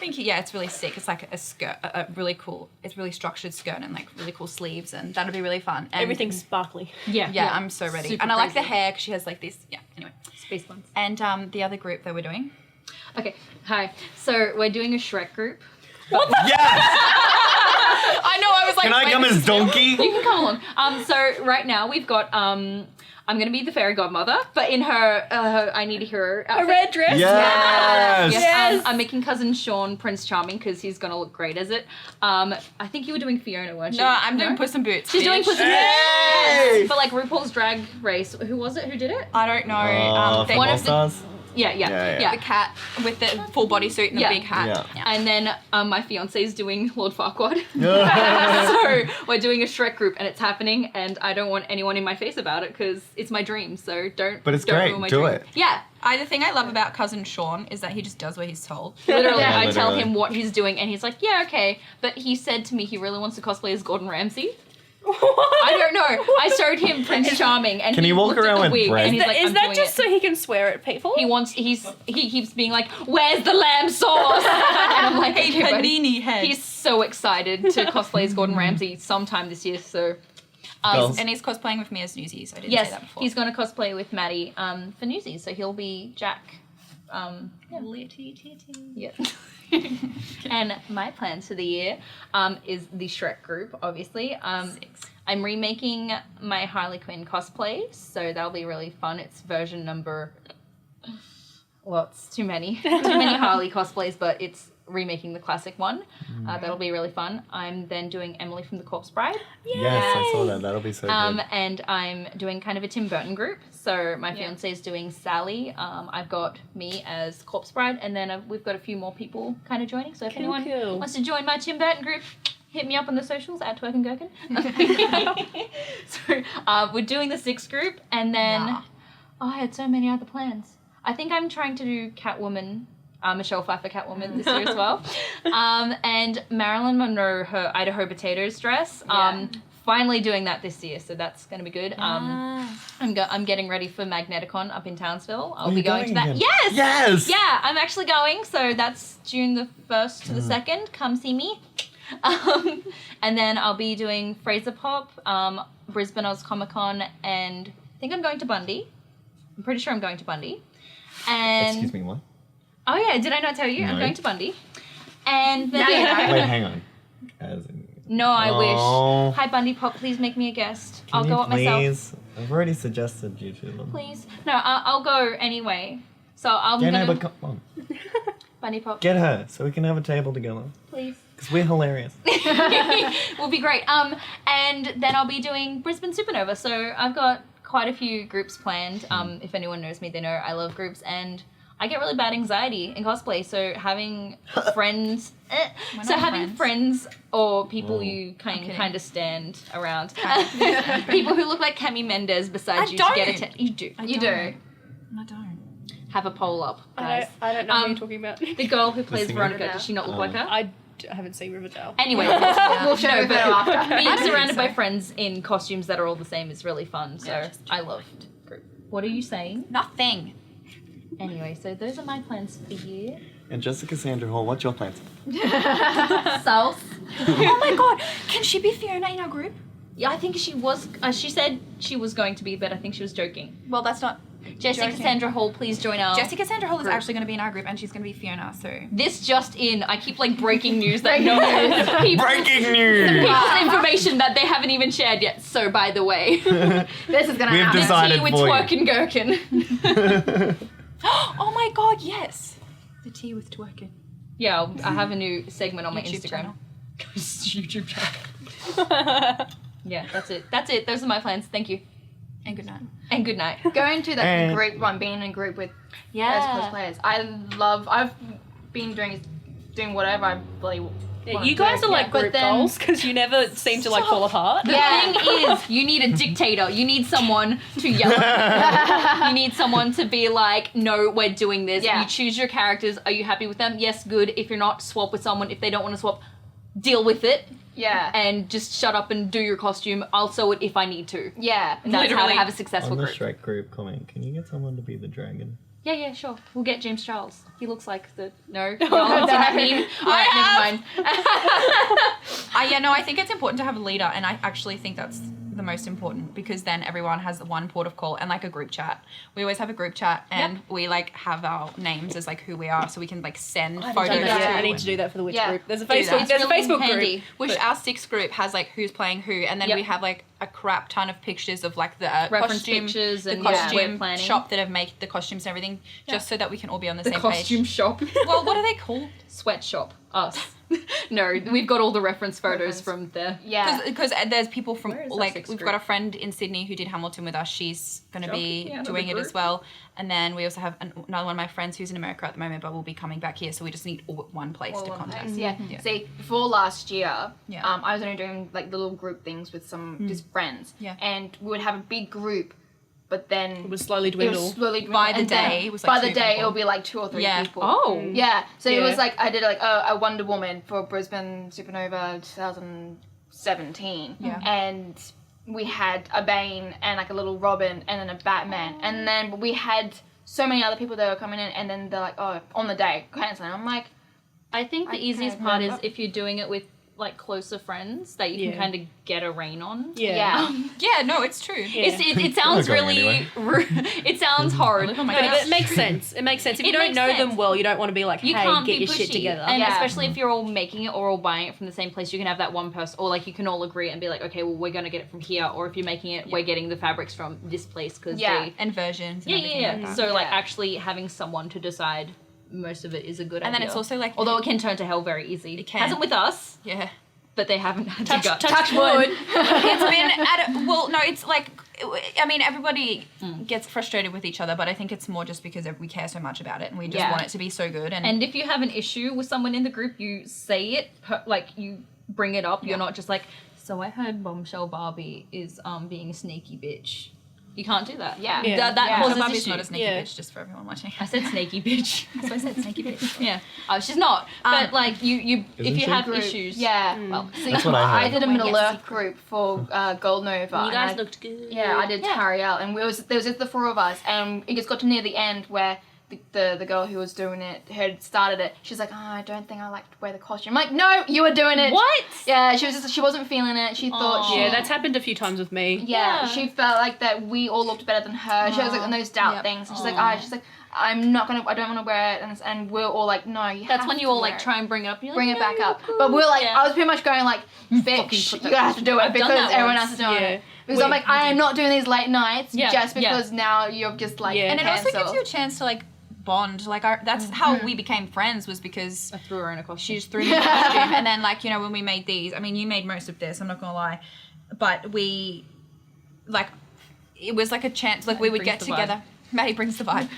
Thank you. Yeah, it's really sick. It's like a skirt, a really cool. It's really structured skirt and like really cool sleeves, and that'll be really fun. And Everything's sparkly. yeah, I'm so ready. Super And I like the crazy. hair because she has like this. Yeah. Anyway, Space buns. and the other group that we're doing. Okay, hi. So we're doing a Shrek group. Yes! I know. I was like, Can I wait, come this as is- donkey? You can come along. So right now we've got I'm gonna be the fairy godmother, but in her I Need a Hero outfit. A red dress. Yes! Yes. I'm making cousin Sean Prince Charming because he's gonna look great as it. I think you were doing Fiona, weren't you? No, I'm doing Puss in Boots. She's doing bitch. Puss in Hey! Boots. But like RuPaul's Drag Race. Who was it? Who did it? I don't know. From one All of the- Stars? Yeah. the cat with the full bodysuit and the Yeah. big hat. Yeah. And then my fiance is doing Lord Farquaad. Yeah. So we're doing a Shrek group and it's happening, and I don't want anyone in my face about it because it's my dream. So don't. But it's don't great. ruin my Do dream. it. Yeah. The thing I love about cousin Sean is that he just does what he's told. Literally, Yeah, I tell literally. him what he's doing, and he's like, "Yeah, okay." But he said to me he really wants to cosplay as Gordon Ramsay. I don't know. I showed him Prince Charming, and Can he walk looked at around the with wig, bread? and he's like, Is "I'm that doing just it." so he can swear at people? He keeps being like, "Where's the lamb sauce?" And I'm like, "Okay, buddy." Panini head. He's so excited to cosplay as Gordon Ramsay sometime this year. So, Girls. and he's cosplaying with me as Newsies. I didn't say yes, that before. he's going to cosplay with Maddie for Newsies. So he'll be Jack. Yeah. And my plans for the year is the Shrek group, obviously. I'm remaking my Harley Quinn cosplay, so that'll be really fun. It's version number... Well, it's too many. Too many Harley cosplays, but it's remaking the classic one. That'll be really fun. I'm then doing Emily from the Corpse Bride. Yes, I saw that. That'll be so good. And I'm doing kind of a Tim Burton group. So my fiance is doing Sally. I've got me as Corpse Bride, and then we've got a few more people kind of joining. So if anyone wants to join my Tim Burton group, hit me up on the socials at twerkingherkin. So we're doing the 6th group, and then I had so many other plans. I think I'm trying to do Catwoman. Michelle Pfeiffer Catwoman this year as well. And Marilyn Monroe, her Idaho Potatoes dress. Finally doing that this year, so that's going to be good. I'm getting ready for Magneticon up in Townsville. I'll be going to that. again? Yes! Yes! Yeah, I'm actually going, so that's June the 1st to the 2nd. Come see me. And then I'll be doing Fraser Pop, Brisbane Oz Comic Con, and I think I'm going to Bundy. I'm pretty sure I'm going to Bundy. And Excuse me, what? Oh yeah, did I not tell you? I'm No. going to Bundy. And then Wait, hang on. As in, No, I Oh. wish. Hi Bundy Pop, please make me a guest. can I'll you go up myself. please? I've already suggested you to them. Please. No, I'll go anyway. So I'm Get her, gonna but come on. Bundy Pop, Get her so we can have a table together. please. Because we're hilarious. Will be great. And then I'll be doing Brisbane Supernova. So I've got quite a few groups planned. If anyone knows me, they know I love groups, and I get really bad anxiety in cosplay. So having friends, friends or people you kind of stand around, people who look like Cami Mendes beside you to get attention. You do. You do. I don't. Have a poll up, guys. I don't know who you're talking about. The girl who plays singer? Veronica, does she not look like her? I haven't seen Riverdale. Anyway, We'll show you a photo after. being surrounded by friends in costumes that are all the same is really fun. So I love group. What are you saying? Nothing. Anyway, so those are my plans for the year. And Jessica Sandra Hall, what's your plans? South. Oh my god, can she be Fiona in our group? Yeah, I think she was. She said she was going to be, but I think she was joking. Well, that's not. Jessica Joking. Sandra Hall, please join our. Jessica Sandra Hall is group. actually going to be in our group, and she's going to be Fiona. So This just in. I keep like breaking news that no people. Breaking news! People's information that they haven't even shared yet. So, by the way, This is gonna We've happen. decided tea with for you. twerk and gherkin. oh my god, yes, the tea with twerking. Yeah, I have a new segment on my YouTube Instagram. channel. YouTube channel. Yeah, that's it. That's it. Those are my plans. Thank you. And good night. And good night. Going to that And- group one, being in a group with as Yeah. cosplayers. I've been doing whatever I bloody want. You guys are like but group then- goals because you never seem to like fall apart. The thing is, you need a dictator. You need someone to yell at people. You need someone to be like, no, we're doing this. Yeah. You choose your characters. Are you happy with them? Yes, good. If you're not, swap with someone. If they don't want to swap, deal with it. Yeah. And just shut up and do your costume. I'll sew it if I need to. Yeah. And that's how to Literally. have a successful On the group. Shrek group comment, can you get someone to be the dragon? Yeah, sure. We'll get James Charles. He looks like the... No? You haven't seen that meme? Alright, never mind. I think it's important to have a leader, and I actually think that's the most important, because then everyone has the one port of call and like a group chat. We always have a group chat, and we like have our names as like who we are, so we can like send photos. I need to do that for the witch group. There's a Do that. Facebook. There's a really Facebook handy. group. Which our 6th group has like who's playing who, and then we have like a crap ton of pictures of like the Reference costume, pictures the and costume planning. shop that have made the costumes and everything, just so that we can all be on the same Costume page. shop. Well, what are they called? Sweatshop. Us. No, we've got all the reference photos from there. Yeah. Because there's people from Where is our like 6th we've group? got a friend in Sydney who did Hamilton with us. She's going to be Yeah, another doing it as group. well. And then we also have another one of my friends who's in America at the moment, but will be coming back here. So we just need all one place to contact. Yeah. See, before last year, Yeah. I was only doing like little group things with some just friends. Yeah. And we would have a big group, but then It was slowly it dwindle. was slowly By the and then day, it was, like, by the 2 day people. it'll be like 2 or 3 Yeah. people. Oh. Yeah. So it Yeah. was like I did like a Wonder Woman for Brisbane Supernova 2017. Yeah. And we had a Bane and like a little Robin and then a Batman, and then we had so many other people that were coming in, and then they're like, oh, on the day canceling. I'm like, I think the I easiest can't part is remember. if you're doing it with like closer friends that you can Yeah. kind of get a rein on. yeah. Yeah, no, it's true. It sounds Not going really anywhere. rude. It sounds hard. Look at my but face. But it makes sense. It makes sense. If you It don't makes know them sense. well, you don't want to be like, You hey, can't get be your pushy. shit together. And Yeah. especially if you're all making it or all buying it from the same place, you can have that one person, or like you can all agree and be like, okay, well, we're going to get it from here. Or if you're making it, we're getting the fabrics from this place because Yeah. they... And versions and Yeah, everything yeah, like yeah. that. So like Yeah. actually having someone to decide most of it is a good And idea. then it's also like... Although it can turn to hell very easy. It can. Hasn't with us, Yeah. but they haven't had Touch, to go. touch wood. It's been well, no, it's like, I mean, everybody gets frustrated with each other, but I think it's more just because we care so much about it and we just Yeah. want it to be so good. And if you have an issue with someone in the group, you say it, like you bring it up. You're not just like, so I heard Bombshell Barbie is being a sneaky bitch. You can't do that. Yeah. That Yeah. causes Barbie's issue. not a sneaky Yeah. bitch, just for everyone watching. I said snaky bitch. That's why I said sneaky bitch. Yeah. Oh, she's not. But like you if Isn't you she? have Group. issues. Yeah. Well, See, That's what I heard. did a Yes. Middle-earth group for Gold Nova. You and guys I- looked good. Yeah, I did Tariel, and there was just the 4 of us, and it just got to near the end where the girl who was doing it had started it. She's like, oh, I don't think I like to wear the costume. I'm like, no, you were doing it. What? Yeah, she wasn't feeling it. She thought Aw. she. Yeah, that's happened a few times with me. Yeah, Yeah. she felt like that we all looked better than her. She was like on those doubt Yep. things. And she's like, I don't want to wear it. And we're all like, no, you That's have when you to all wear like it. try and bring it up. And you're Bring like, it "No, back you're up. cool." But we're like, Yeah. I was pretty much going like, bitch, put you that- have to do it I've done because that everyone once. else is doing Yeah. it. Because I'm like, I am not doing these late nights Yeah, just yeah. because now you're just like, Yeah. And it also gives cancel. you a chance to like bond. Like that's how we became friends, was because I threw her in a costume. she just threw me in a costume. And then like, you know, when we made these, I mean, you made most of this, I'm not gonna lie, but we like, it was like a chance, like we would brings get the together. Maddie brings the vibe.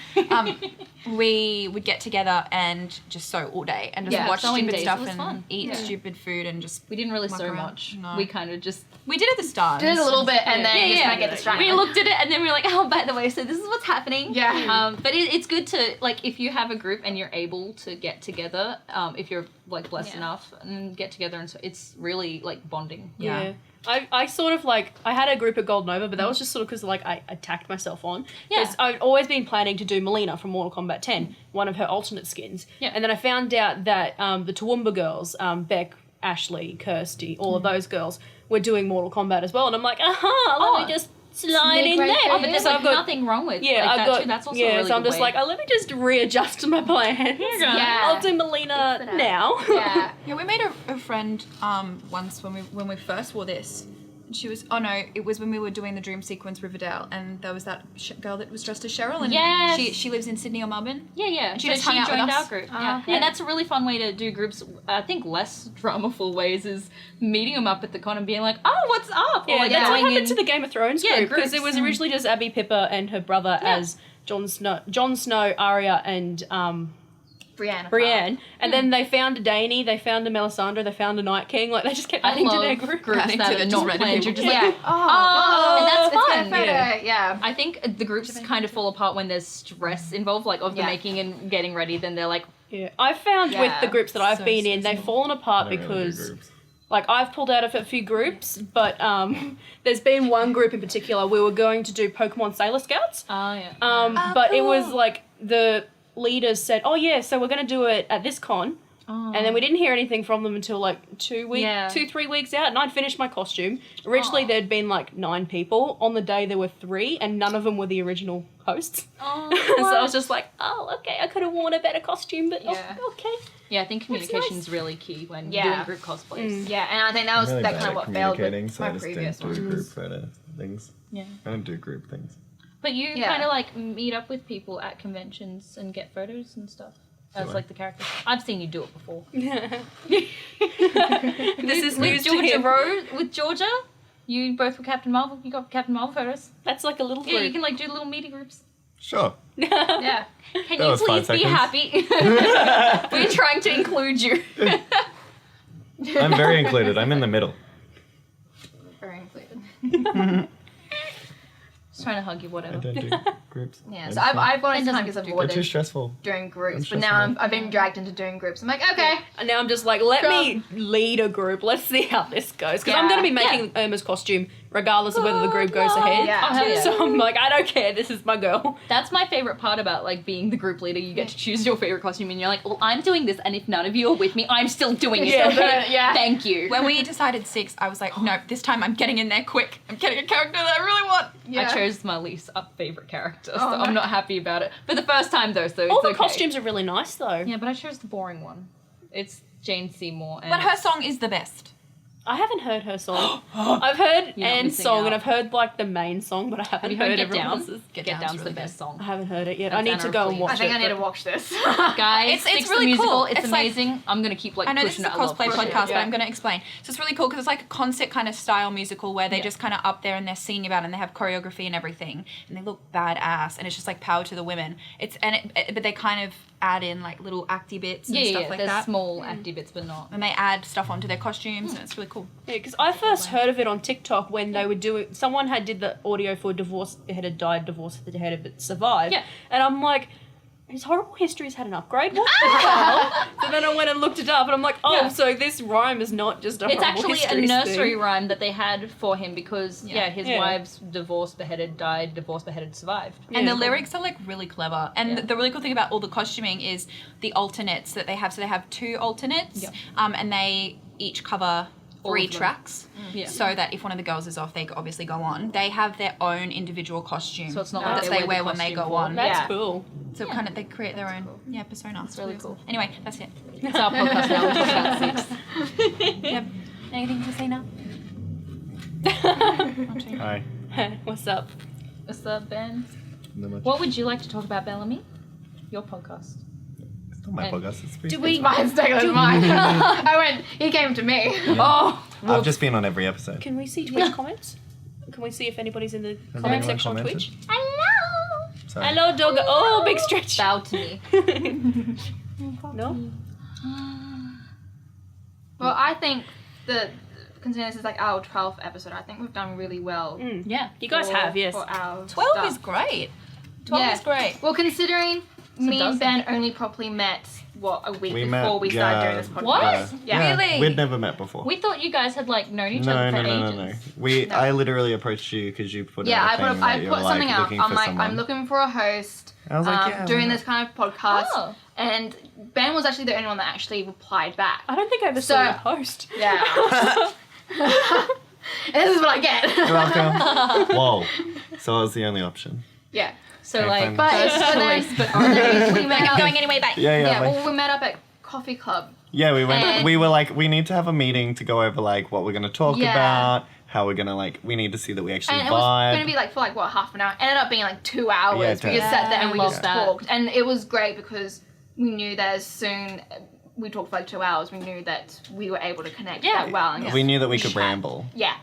We would get together and just sew all day and just Yeah, watch sewing stupid days stuff was and fun. eat Yeah. stupid food and just. We didn't really Muck so around. much. No. We kind of just We did at the start. Did it a little bit and then Yeah, just yeah. kind of get distracted. we looked at it and then we were like, oh, by the way, so this is what's happening. Yeah. But it's good to like if you have a group and you're able to get together, if you're like blessed enough and get together, and so it's really like bonding. Yeah. I sort of like, I had a group at Gold Nova, but that was just sort of because like I attacked myself on. Yeah. 'Cause I'd always been planning to do Melina from Mortal Kombat 10, one of her alternate skins. Yeah. And then I found out that the Toowoomba girls, Beck, Ashley, Kirsty, all of those girls were doing Mortal Kombat as well. And I'm like, let me just slide Sneak in right there. there. Oh, but there's So like I've got- nothing wrong with Yeah, like, I've that got, too. That's also yeah, a really so I'm good just way. like, let me just readjust my plans. Yeah. I'll do Melina now. Yeah. Yeah, we made a friend once when we first wore this. She was it was when we were doing the dream sequence Riverdale, and there was that girl that was dressed as Cheryl, and Yes. she lives in Sydney or Melbourne. Yeah. She So just hung out with joined us. our group. Yeah. And that's a really fun way to do groups. I think less dramaful ways is meeting them up at the con and being like, oh, what's up? Yeah, or like that's what going happened in- to the Game of Thrones Yeah, group, because groups. it was originally just Abby Pippa and her brother as Jon Snow, Arya, and Brienne, and then they found a Dany, they found a Melisandre, they found a Night King. Like they just kept I adding to love their group. groups Adding that to are the not just random planned. You're just people. like, Yeah. Oh, and that's it's fun. kind of better. Yeah. I think the groups kind of fall apart when there's stress involved, like of the Yeah. making and getting ready. Then they're like, Yeah, I found with Yeah. the groups that I've So been in, they've fallen apart I don't really do because groups. Like, I've pulled out of a few groups, but there's been one group in particular. We were going to do Pokemon Sailor Scouts. Oh, yeah. But it was like the leaders said, oh, yeah, so we're going to do it at this con. Oh. And then we didn't hear anything from them until like 3 weeks out, and I'd finished my costume. Originally, there'd been like 9 people. On the day, there were 3, and none of them were the original hosts. Oh, So I was just like, oh, okay, I could have worn a better costume, but Yeah. okay. Yeah, I think communication's really key when Yeah. doing group cosplays. Yeah, and I think that was I'm really that bad kind of at what failed communicating, with so my I just previous don't do ones. group photo things. Yeah. I don't do group things. But you Yeah. kind of like meet up with people at conventions and get photos and stuff. As I? like the character. I've seen you do it before. This is news With to Georgia him. Rose, with Georgia, you both were Captain Marvel. You got Captain Marvel photos. That's like a little Yeah, you group. can like do little media groups. Sure. Yeah. Can That you was 5 please be seconds. happy? We're trying to include you. I'm very included. I'm in the middle. Very included. Just trying to hug you, I whatever. don't do groups. Yeah, so I've wanted to kind of They're They're too avoided stressful. doing groups, I'm but now stressing I've been dragged into doing groups. I'm like, okay. And now I'm just like, let me lead a group. Let's see how this goes. Because I'm Yeah. going to be making Irma's costume regardless of whether the group goes ahead. Yeah. Oh, hell yeah. So I'm like, I don't care. This is my girl. That's my favorite part about like being the group leader. You get to choose your favorite costume, and you're like, "Well, I'm doing this, and if none of you are with me, I'm still doing it." Yeah, okay? yeah. Thank you. When we decided 6, I was like, no, this time I'm getting in there quick. I'm getting a character that I really want. Yeah. I chose my least favorite character, so Oh, no. I'm not happy about it. But the first time though, so All it's the okay. costumes are really nice though. Yeah, but I chose the boring one. It's Jane Seymour. And But her song is the best. I haven't heard her song. I've heard You're not Anne's missing song out. and I've heard like the main song, but I Have haven't you heard heard Get everyone Down? else's. Get Down's Down's the really best good. I song. haven't heard it yet. That's I need to go and Anna watch I think it. I need to but- watch this. Guys, It's Six really the musical. cool. It's It's like- amazing. I'm gonna keep like I know this is pushing a it. I love cosplay pushing it. podcast, yeah. but I'm going to explain. So it's really cool because it's like a concert kind of style musical where they're just kind of up there and they're singing about it and they have choreography and everything and they look badass and it's just like power to the women. But they kind of add in like little acty bits and stuff like There's that. small active bits, but not. And they add stuff onto their costumes and it's really cool. Yeah, because I first heard of it on TikTok when they were doing. Someone did the audio for divorce. It had died, divorce the head of it survived. Yeah. And I'm like, his horrible history's had an upgrade. What the hell? So then I went and looked it up, and I'm like, oh, Yeah. so this rhyme is not just a It's horrible actually a histories nursery thing. rhyme that they had for him because his Yeah. wife's divorced, beheaded, died, divorced, beheaded, survived. And the Yeah. lyrics are like really clever. And Yeah. the really cool thing about all the costuming is the alternates that they have. So they have 2 alternates, Yep. and they each cover All 3 of them. tracks. Yeah. So that if one of the girls is off, they obviously go on. They have their own individual costume So it's not that like they they wear wear when the they go costume on. for- That's Yeah. cool. So kind of they create their own persona. It's really cool. Anyway, that's it. It's our podcast now. We talk about Six. Yep. Anything to say now? Hi. What's up? What's up, Ben? Not much. What would you like to talk about, Bellarmy? Your podcast. It's not my And- podcast. It's Do we? Mine's Douglas mine. I went, he came to me. Oh, I've just been on every episode. Can we see Twitch comments? Can we see if anybody's in the Has comment anyone section on commented? Twitch? hello. Sorry. Hello, dog. Oh, big stretch. Bow to me. No? Well, I think that considering this is like our 12th episode, I think we've done really well. Yeah. You guys for- have, yes. For our 12 stuff. is great. 12 Yeah. is great. Well, considering me dozen. and Ben only properly met, a week We before met, we started yeah. doing this podcast. What? Yeah. Really? We'd never met before. We thought you guys had like known each no, other no, for no, ages. no, no. We, No. I literally approached you because you put Yeah, out a thing that I you put were something like out. looking I'm for like, someone. I'm looking for a host. I was like, yeah, doing why this kind of podcast. Oh. And Ben was actually the only one that actually replied back. I don't think I ever So- saw your post. Yeah. And this is what I get. You're welcome. Whoa. So I was the only option. Yeah. So Okay, like fine. But first but then- choice, but and then we met I'm up. going anyway, bye. Yeah, yeah. Yeah, like- well, we met up at Coffee Club. yeah, we went. and- We were like, we need to have a meeting to go over like what we're gonna talk Yeah. about, how we're gonna like. We need to see that we actually And it was vibe. going to be like for like what, half an hour. Ended up being like 2 hours. Yeah, we just totally. sat there and we Love just that. talked, and it was great because we knew that as soon we talked for like 2 hours, we knew that we were able to connect Yeah. that well. And we knew that we could chat. ramble. Yeah,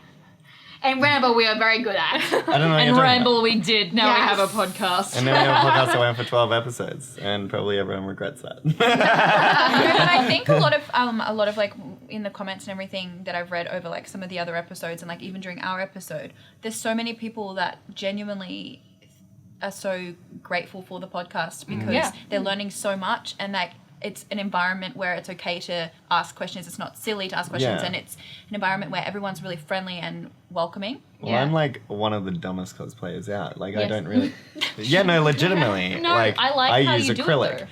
and ramble we are very good at. I don't know. what you're and talking ramble we did. Now we Yes. have a podcast. And then we have a podcast that went for 12 episodes, and probably everyone regrets that. No, but I think a lot of like in the comments and everything that I've read over like some of the other episodes and like even during our episode, there's so many people that genuinely are so grateful for the podcast because Yeah. they're learning so much and like it's an environment where it's okay to ask questions. It's not silly to ask questions, Yeah. and it's an environment where everyone's really friendly and welcoming. Well, I'm like one of the dumbest cosplayers out. Like I Yes. don't really. Yeah, no, legitimately. No, like I like how use you do it, acrylic.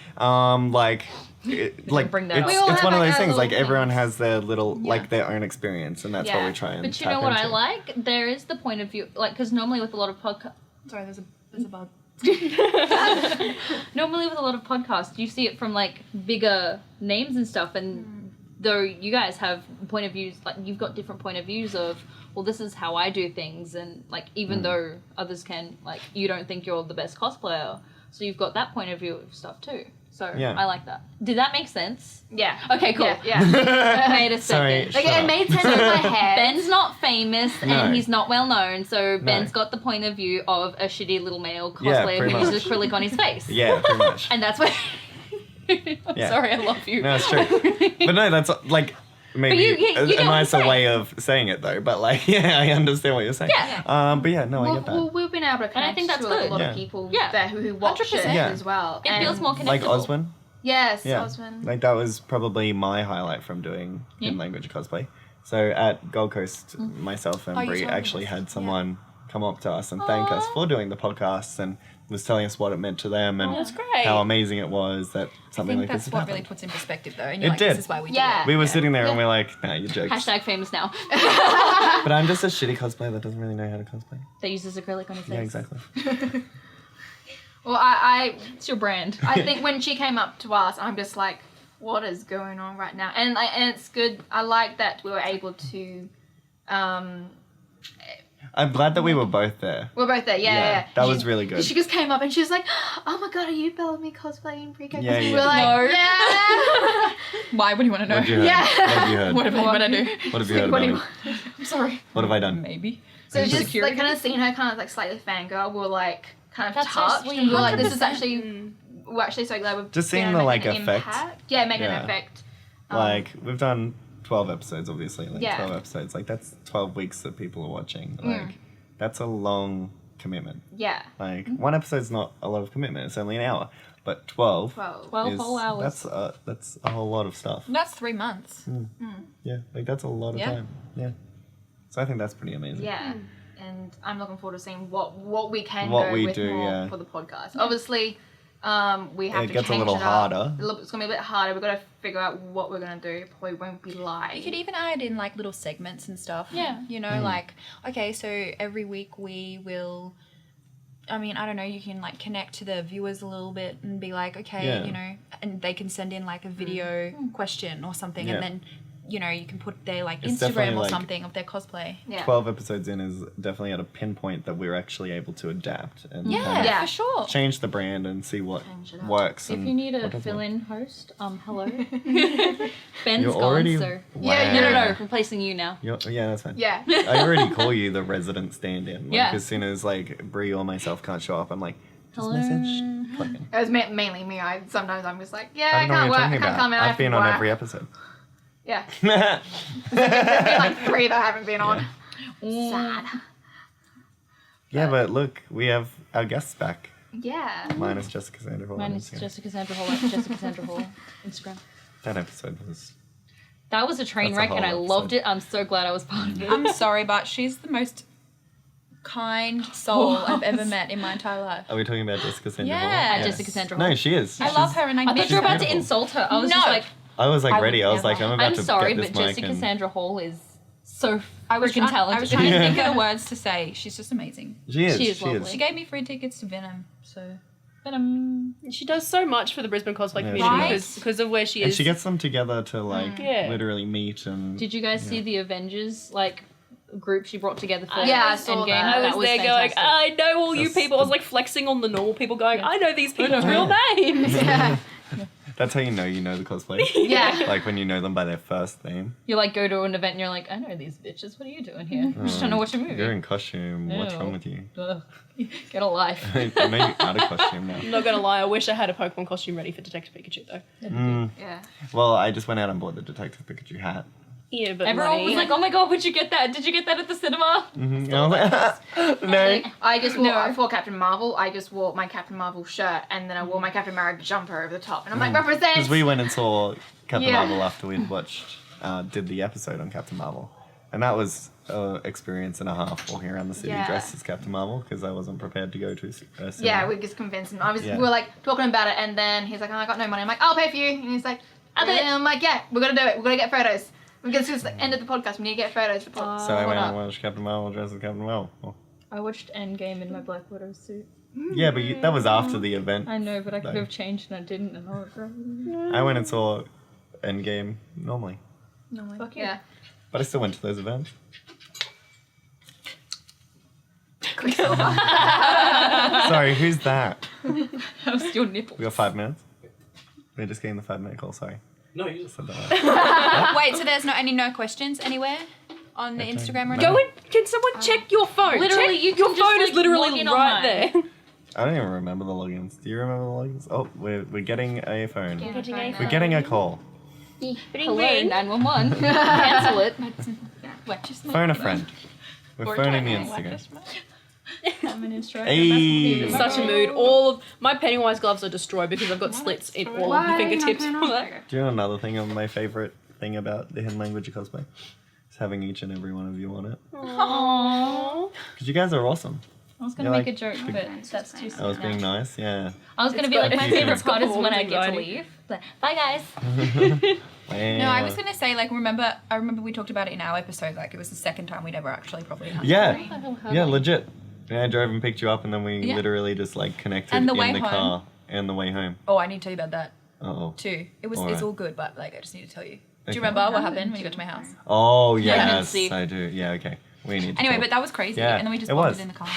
Like bring that it's, up. We all it's have, one of like, those our things. Like little everyone things. has their little like their own experience, and that's what Yeah. we try and. But you tap know what I into. like? There is the point of view, like, because normally with a lot of podcasts, Sorry, there's a bug. normally with a lot of podcasts, you see it from like bigger names and stuff, and though you guys have point of views, like you've got different point of views of, well, this is how I do things, and like even though others can, like, you don't think you're the best cosplayer, so you've got that point of view of stuff too. So Yeah. I like that. Did that make sense? Yeah. Okay, cool. Yeah. Wait a Sorry. second. Like, Shut it up. made sense in my head. Ben's not famous No. and he's not well known, so Ben's No. got the point of view of a shitty little male Yeah, cosplayer pretty who much. uses acrylic on his face. Yeah, pretty much. And that's what. I'm Yeah. sorry, I love you. No, it's true. But no, that's like maybe you a get what I'm nicer saying. way of saying it though. But like, yeah, I understand what you're saying. Yeah. But yeah, no, I get that. Well, we've been able to And connect I think that's to like, good. a lot Yeah. of people Yeah. there who watch it 100%. Yeah. as well. It feels And- more connectable. Like Oswin. Yes, Yeah. Osman. Like that was probably my highlight from doing Yeah. in language cosplay. So at Gold Coast, myself and Oh, you Brie told me actually this. had someone come up to us and thank us for doing the podcasts and was telling us what it meant to them and That's great. how amazing it was that I something think like that's this what had really happened. puts in perspective, though. And It you're like, did. this is why we Yeah. do We it. were sitting there and we're like, nah, you're jokes. Hashtag famous now. But I'm just a shitty cosplayer that doesn't really know how to cosplay. That uses acrylic on his face. Yeah, exactly. Well, I It's your brand. I think when she came up to us, I'm just like, what is going on right now? And it's good. I like that we were able to. I'm glad that we were both there. We're both there. Yeah. that She- was really good. She just came up and she was like, "Oh my god, are you Bellarmy cosplaying pre-co?" Yeah, yeah. We're like, No. yeah. Why would you want to know? What have you heard? Yeah. What have you heard? What have I do? What have you heard What do about you- me? I'm sorry. What have I done? Maybe. So just Security. like kind of seeing her kind of like slightly fangirl, we're like kind of That's so touched. sweet. And we're like, this is 100%. actually, we're actually so glad we've Just been seeing able the, to make like, an effect. impact. Yeah, make Yeah. an effect. Like, we've done 12 episodes, obviously. Like, Yeah. 12 episodes. Like, that's 12 weeks that people are watching. Like, that's a long commitment. Yeah. Like, one episode's not a lot of commitment. It's only an hour. But 12 12 is, whole hours. that's a whole lot of stuff. That's 3 months. Yeah, like, that's a lot of Yeah. time. Yeah. So I think that's pretty amazing. Yeah. And I'm looking forward to seeing what we can What go we with do, more yeah. for the podcast. Obviously, we have It to gets a change little it up. harder. It's gonna be a bit harder. We've got to figure out what we're gonna do. Probably won't be live. You could even add in like little segments and stuff. Yeah. You know, like, okay, so every week we will, I mean, I don't know, you can like connect to the viewers a little bit and be like, okay, Yeah. you know, and they can send in like a video question or something Yeah. and then, you know, you can put their like It's definitely, Instagram or like- something of their cosplay. Yeah. 12 episodes in is definitely at a pinpoint that we're actually able to adapt and Yeah, kind of Yeah. for sure. change the brand and see what Change it up. works. If and you need what a doesn't work. fill-in host, hello. Ben's You're gone, already so... Yeah, No, Wow. replacing you now. Yeah, that's fine. Yeah. I already call you the resident stand-in. Like, Yeah. as soon as like Brie or myself can't show up, I'm like, just Hello. message clicking. It was mainly me. Sometimes I'm just like, yeah, I I, don't know can't what work. you're I talking can't about. come in. I have I've been to on work. every episode. Yeah. There's been like 3 that I haven't been on. Yeah. Sad. Yeah, but look, we have our guests back. Yeah. Minus Jessica Sandoval. Mine is Jessica Sandra Hall at Jessica Sandra Hall Instagram. That episode was. That was a train That's a wreck and I whole loved episode. it. I'm so glad I was part of it. I'm sorry, but she's the most kind soul I've ever met in my entire life. Are we talking about Jessica Sandoval? Yeah. At Jessica Sandra Hall. No, she is. I love her and I I thought you were about to beautiful. insult her. I was No. just like, I was like I would ready. I was never. like, I'm about I'm to sorry, get this but mic Jessica and Sandra Hall is so I was freaking talented. I was trying to think of the words to say. She's just amazing. She is. She is lovely. She gave me free tickets to Venom, so But, She does so much for the Brisbane cosplay Yeah, community she because of where she And is. she gets them together to like Yeah. literally meet and. did you guys see the Avengers like group she brought together for Yeah, I saw Endgame? that. I was there going, fantastic. I know all you That's people. I was the- like flexing on the normal people going, I know these people's real names. Yeah. That's how you know the cosplay. Yeah. Like when you know them by their first name. You like go to an event and you're like, I know these bitches. What are you doing here? I'm just trying to watch a movie. You're in costume. What's Ew. wrong with you? Ugh. Get a life. I know you're out of costume now. I'm not gonna lie, I wish I had a Pokemon costume ready for Detective Pikachu though. Yeah. Well, I just went out and bought the Detective Pikachu hat. Yeah, but Everyone money. was like, "Oh my god, would you get that? Did you get that at the cinema?" And I was like, no. I just wore, No. for Captain Marvel, I just wore my Captain Marvel shirt and then I wore my Captain America jumper over the top. And I'm like, represent! Because we went and saw Captain Yeah. Marvel after we'd watched, did the episode on Captain Marvel. And that was an experience and a half walking around the city Yeah. dressed as Captain Marvel because I wasn't prepared to go to a cinema. Yeah, we just convinced him. Yeah. We were like talking about it and then he's like, oh, I got no money. I'm like, I'll pay for you. And he's like, really? And I'm like, yeah, we're going to do it. We're going to get photos. We're going to just end of the podcast. We need to get photos for podcast. So I went What and up? watched Captain Marvel dressed as Captain Marvel. Oh. I watched Endgame in my Black Widow suit. Yeah, but that was after the event. I know, but I could No. have changed and I didn't, and I regret it. I went and saw Endgame normally. Fuck you. Yeah. But I still went to those events. Quicksilver. Sorry, who's that? That was your nipple. We got 5 minutes? We're just getting the 5-minute call, sorry. No, you just Said that right. Wait, so there's no questions anywhere on the I don't Instagram or know. Go and can someone check your phone? Literally, Check, you can your just, phone like, is literally log in right online. there. I don't even remember the logins. Do you remember the logins? Oh, we're getting a phone. Getting a We're getting a call. Hello, 911. Cancel it. Wait, just Phone a friend. We're phoning the Instagram. I'm an instructor. Hey. That's Such a mood. All of my Pennywise gloves are destroyed because I've got slits in all of the fingertips. Do you know another thing of my favorite thing about the hidden language of cosplay? Is having each and every one of you on it. Aww. Because you guys are awesome. I was gonna You're make like a joke, big- but that's too soon. I was being now. nice, yeah. I was gonna It's be like, got- my It's favorite got part is when I performance get to anxiety. leave. But, bye guys. No, I was gonna say like I remember we talked about it in our episode. Like it was the second time we'd ever actually probably hung out. Yeah. Yeah, legit. Yeah, I drove and picked you up and then we Yeah. literally just like connected And the in way the home. car and the way home. Oh, I need to tell you about that Uh-oh. too. It's Alright. all good, but like I just need to tell you. Do Okay. you remember what happened when you got to my house? Oh, yes, Pregnancy. I do. Yeah, okay. We need to Anyway, talk. but that was crazy, Yeah, and then we just it bonded was. in the car.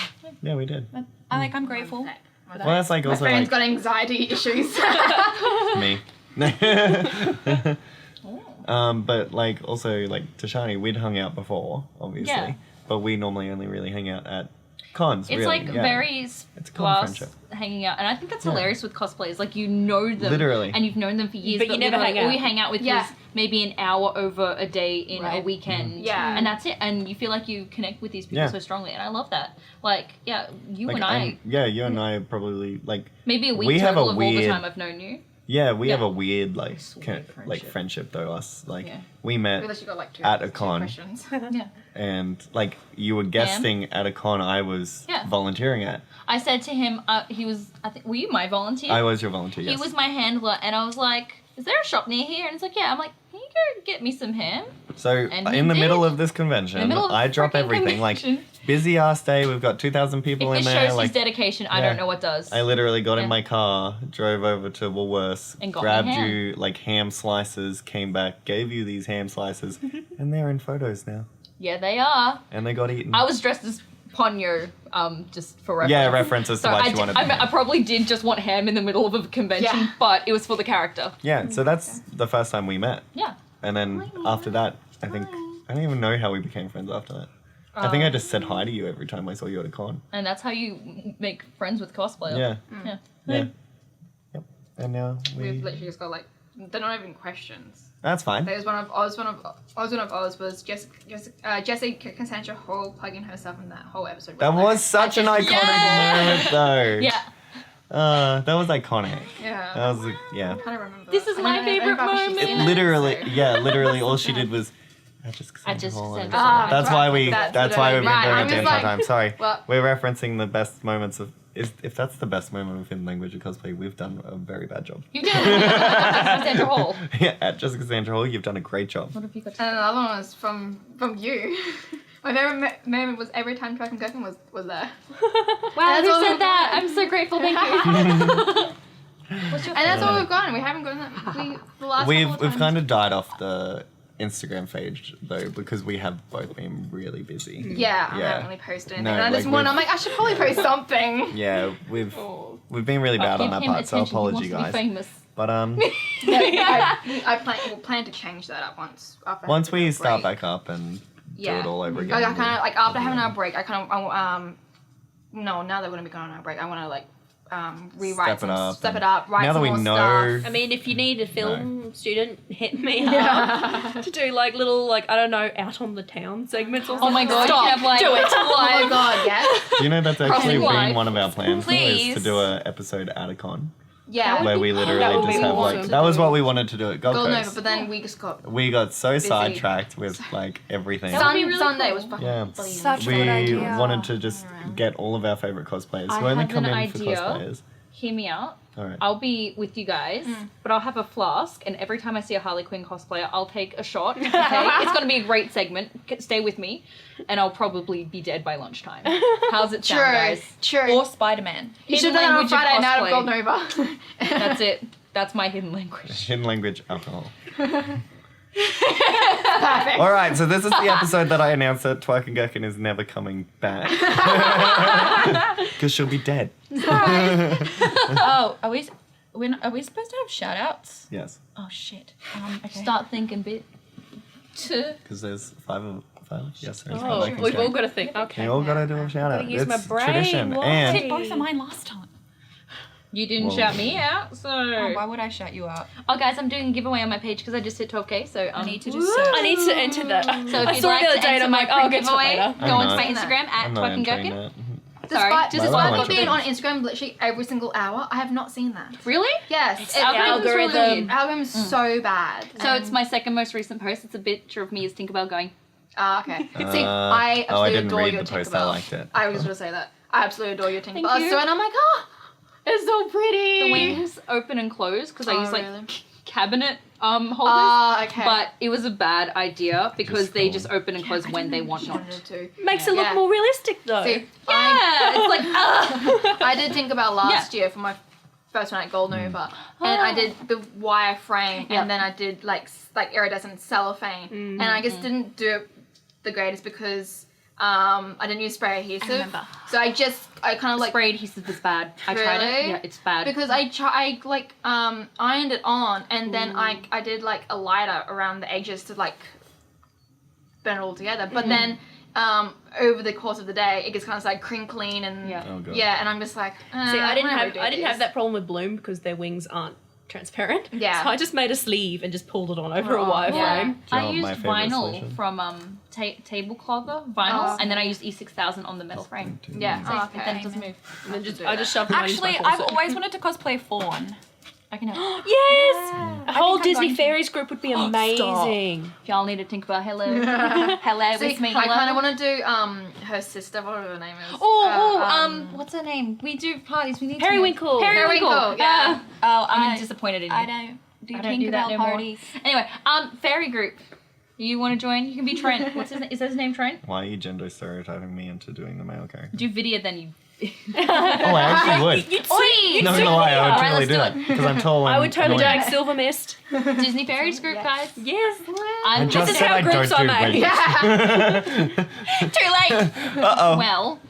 Yeah, we did. But I'm grateful. Well, that's like My also friend's like got anxiety issues. me. But like also like Tashani, we'd hung out before, obviously. Yeah. But we normally only really hang out at cons. It's really. like yeah. very It's a con sparse friendship. hanging out, and I think that's Yeah. hilarious with cosplayers. Like you know them, Literally. and you've known them for years, But you never literally hang all out. you hang out with Yeah. is maybe an hour over a day in a Right. weekend, Yeah. and that's it. And you feel like you connect with these people Yeah. so strongly, and I love that. Like, yeah, you Like, and I, you and I are probably like maybe a week we have total a of all the weird- time I've known you. yeah, we have Yeah. a weird like Sweet like friendship though us. Like Yeah. we met Unless you got like two, At a two con. questions. Yeah. and like you were guesting at a con I was Yeah. volunteering at. I said to him, he was, I think, were you my volunteer? I was your volunteer, yes. He was my handler, and I was like, is there a shop near here? And he's like, yeah. I'm like, can you go get me some ham? So And he in the did. middle of this convention, In the middle of I drop freaking everything. Like convention. busy ass day, we've got 2,000 people If in it there. shows Like his dedication, I yeah. don't know what does. I literally got Yeah. in my car, drove over to Woolworths, And got me grabbed ham. you like ham slices, came back, gave you these ham slices, and they're in photos now. Yeah, they are. And they got eaten. I was dressed as Ponyo, just for reference. Yeah, reference as to So why I, she did, wanted I, the ham. I probably did just want ham in the middle of a convention, Yeah. but it was for the character. Yeah, so that's the first time we met. Yeah. And then after that, I think, I don't even know how we became friends after that. I think I just said hi to you every time I saw you at a con. And that's how you make friends with cosplay. Yeah. Yeah. Yeah. Yep. And now We've literally just got like, they're not even questions. That's fine. There was one of Oz was Jessie Cassandra Hall plugging herself in that whole episode. That was such an iconic moment, though. Yeah. That was iconic. Yeah. That was, yeah. I can't remember. This is I my don't know favorite if I should moment. say It that, literally, so- yeah, literally all she did was. I just I just Hall said and- that. Ah, That's why right. we. That's why we've been Right, doing I it was the entire like- time. Sorry, Well- we're referencing the best moments of. If that's the best moment within language of cosplay, we've done a very bad job. You did it. Cassandra Hall. Yeah, at Jessica Sandra Hall, you've done a great job. What have you got? And another one was from you. My favorite moment was every time twerkingherkin was there. Wow, That's who all said we've that? got. I'm so grateful. Thank you. What's your And that's all we've gotten. We haven't gotten that. The last We've kind of died off the Instagram page though because we have both been really busy. Yeah, I Yeah. haven't really posted anything. No, and I just like want. we've- I'm like, I should probably post something. Yeah, we've been really bad on Give that him part, so attention. apology, He wants guys. to be famous. But I plan to change that up once. After once having we a start break. back up and Yeah. do it all over again. Like, I kind of like after we'll having be our break. I kind of no. Now that we're gonna be going on our break, I want to like rewrite Step it up step and- it up, write now that some we more know- stuff. I mean, if you need a film student, hit me up to do like little, like, I don't know, out on the town segments or something. Oh my god, Stop. you have like Do it. Oh my god, yes. Do you know that's actually Crossing been life. one of our plans though, is Please. to do an episode at a con Yeah. where we That literally would just be have awesome. like that was what we wanted to do at Gold Gold Nova, Coast. but then we just got We got so Busy. sidetracked with like everything. That would be really Sunday cool. was fucking Yeah. brilliant. Such a We good idea. wanted to just get all of our favorite cosplayers I who only have come an in for idea. cosplayers. Hear me out. All right. I'll be with you guys, but I'll have a flask, and every time I see a Harley Quinn cosplayer, I'll take a shot. Okay, it's gonna be a great segment. Stay with me, and I'll probably be dead by lunchtime. How's it sound, True, guys? true. Or Spider-Man. You Hidden should have done it on language of Friday night of cosplay. Gold Nova. That's it. That's my hidden language. Hidden language alcohol. Perfect. All right, so this is the episode that I announced that Twerking Gherkin is never coming back because she'll be dead. Oh, are we supposed to have shout-outs? Yes, Oh shit. Okay. Start thinking, bit. because there's five. Yes, there's Oh, five. we've all got to think. Okay. We all gotta do a shout out. Gotta use my It's brain. tradition, Why? and Hit both of mine last time. You didn't Whoa. shout me out, so. Oh, why would I shout you out? Oh, guys, I'm doing a giveaway on my page because I just hit 12k. So I need to just search. I need to enter that. So if I you'd saw like it the other to day and enter I'm my like, oh, I'll get to it giveaway, later. go on I'm to not. Instagram at I'm not Twerking entering Gherkin. it. Sorry, Despite, just despite Well, what being on Instagram literally every single hour, I have not seen that. Really? Yes. Algorithm's really algorithm. weird. Algorithm's so bad. So it's my second most recent post. It's a picture of me as Tinkerbell going. Ah, okay. See, I oh, I absolutely didn't adore read your the post. Tinkerbell. I liked it. I was going to say that. I absolutely adore your Tinkerbell. Thank you. So, and I'm like, oh, it's so pretty. The wings open and close because I Oh, use like really? cabinet holders. Ah, okay. But it was a bad idea because Just they cool. just open and close when they want not. wanted to. Makes it look Yeah. more realistic though. See, Yeah, it's like I did Tinkerbell last year for my first one at Gold Nova, and I did the wire frame, Yep. and then I did like iridescent cellophane, and I just didn't do it the greatest because I didn't use spray adhesive. remember. So I kind of like spray adhesive is bad. I tried it. Really? Yeah, it's bad. because I ironed it on, and then I did like a lighter around the edges to like burn it all together. But then over the course of the day, it gets kind of like crinkling and Yeah. Oh, God. and I'm just like, See, I didn't why do we have do this? that problem with Bloom because their wings aren't transparent. Yeah. So I just made a sleeve and just pulled it on over a Oh, wire yeah. frame. Do you know I what my used favourite vinyl solution? from tablecloth vinyl, Oh. and then I used E6000 on the metal frame. Yeah. So Oh, it then okay. doesn't move. And then just do I just shoved mine into my Actually, I've corset. always wanted to cosplay Fawn. I can help. Yes! I A whole think I'm Disney going to. Fairies group would be amazing. If y'all need to think about hello, hello See, with me. I Hello. kind of want to do her sister, whatever her name is. What's her name? We do parties. We need Periwinkle. To Periwinkle. Periwinkle, yeah. Oh, I'm disappointed in you. I don't do I don't do that Tinkerbell no more. parties. Anyway, fairy group. You want to join? You can be Trent. What's his name? Is that his name Trent? Why are you gender stereotyping me into doing the male character? Do Vidya, then you. Oh, I actually would. You'd see, Not gonna lie, I would Alright, totally let's do do that it. because I'm tall. I and would totally annoying. drag Silver Mist. Disney Fairies group, guys. Yes. I I'm just This is said how I don't groups do are made. wings. Too late. Uh-oh. Well,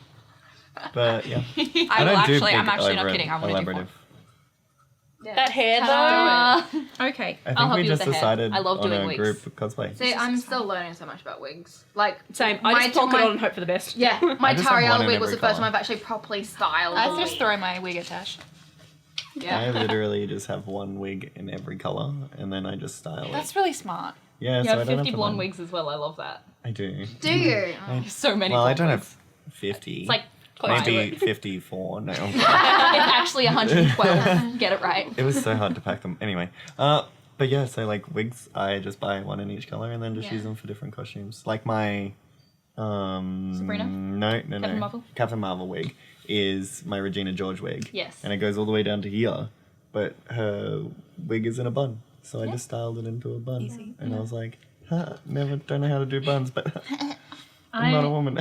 But yeah, I I will don't do actually. big I'm actually not elaborate- kidding. I want to do elaborative. That hair though. Okay. I think I'll help we you with just the hair. decided I love on doing a wigs. group cosplay. See, I'm still learning so much about wigs. Like, Same. I just plonk it on and hope for the best. Yeah, my I just have one Tariana in wig was every the first colour. time I've actually properly styled. I a just wig. throw my wig at Tash. I literally just have one wig in every color, and then I just style it. That's really smart. Yeah, you so I have don't 50 have to blonde mind. wigs as well. I love that. I do. Do you? So many. Well, I blonde don't wigs. have 50. It's like maybe 54 now. it's actually 112. Get it right. It was so hard to pack them. Anyway, but yeah, so like wigs, I just buy one in each color and then just use them for different costumes. Like my, Sabrina? No, Captain Marvel? Captain Marvel wig is my Regina George wig. Yes. And it goes all the way down to here, but her wig is in a bun, so I just styled it into a bun. Easy. And I was like, don't know how to do buns, but I'm not a woman.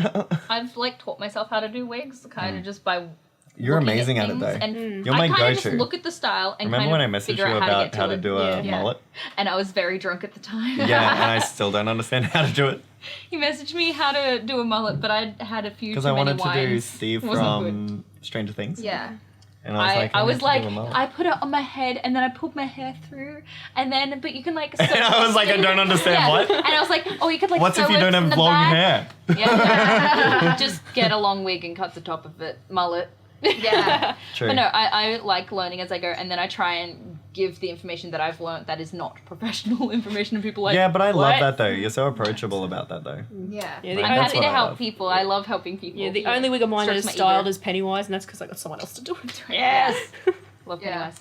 I've like taught myself how to do wigs, kind of just by. You're looking amazing at it things, though. And You're my I kind of go-to. just look at the style and Remember kind when I of messaged figure you out about how to it. do a mullet? And I was very drunk at the time. Yeah, and I still don't understand how to do it. He messaged me how to do a mullet, but I had a few Because too I many wanted to do wines. Steve It wasn't good. from Stranger Things. Yeah. And I was like, I was need to like, do a mullet. I put it on my head and then I pulled my hair through and then, but you can like. And I was like, I don't understand what. And I was like, oh, you could like. What's sew if you it don't from have the long back. hair? Yeah, just get a long wig and cut the top of it, mullet. Yeah. True. But no, I like learning as I go, and then I try and give the information that I've learned that is not professional information to people. Like, Yeah, but I what? love that though. You're so approachable about that though. Yeah. Yeah, Like, I'm that's happy what to I help love. people. I love helping people. Yeah, the only wig of mine that is Strokes my styled ego. as Pennywise, and that's because I got someone else to do it. Yes. Love Yeah. Pennywise.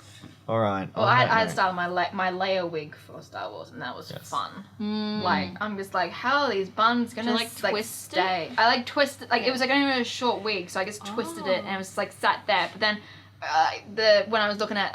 All right. Well, on that I note- styled my Leia wig for Star Wars, and that was Yes. fun. Mm. Like, I'm just like, how are these buns gonna like, twist it? stay? I like twisted, like it was like only a short wig, so I just twisted it, and it was like sat there. But then, when I was looking at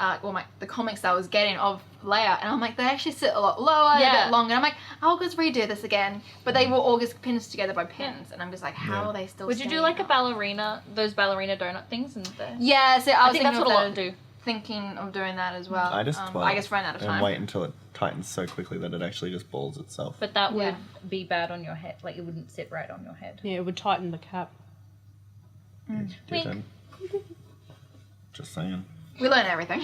the comics that I was getting of Leia, and I'm like, they actually sit a lot lower, Yeah. a bit longer. I'm like, I'll just redo this again. But they were all just pinned together by pins, and I'm just like, how Yeah. are they still? Would you do staying like a up? ballerina, those ballerina donut things? And the... Yeah, so I I was think thinking that's what a of lot that, of do. thinking of doing that as well. I just but twirl I just ran out of time. and wait until it tightens so quickly that it actually just balls itself. But that would Yeah. be bad on your head. Like, it wouldn't sit right on your head. Yeah, it would tighten the cap. Dear Wink. Jen. Just saying. We learn everything.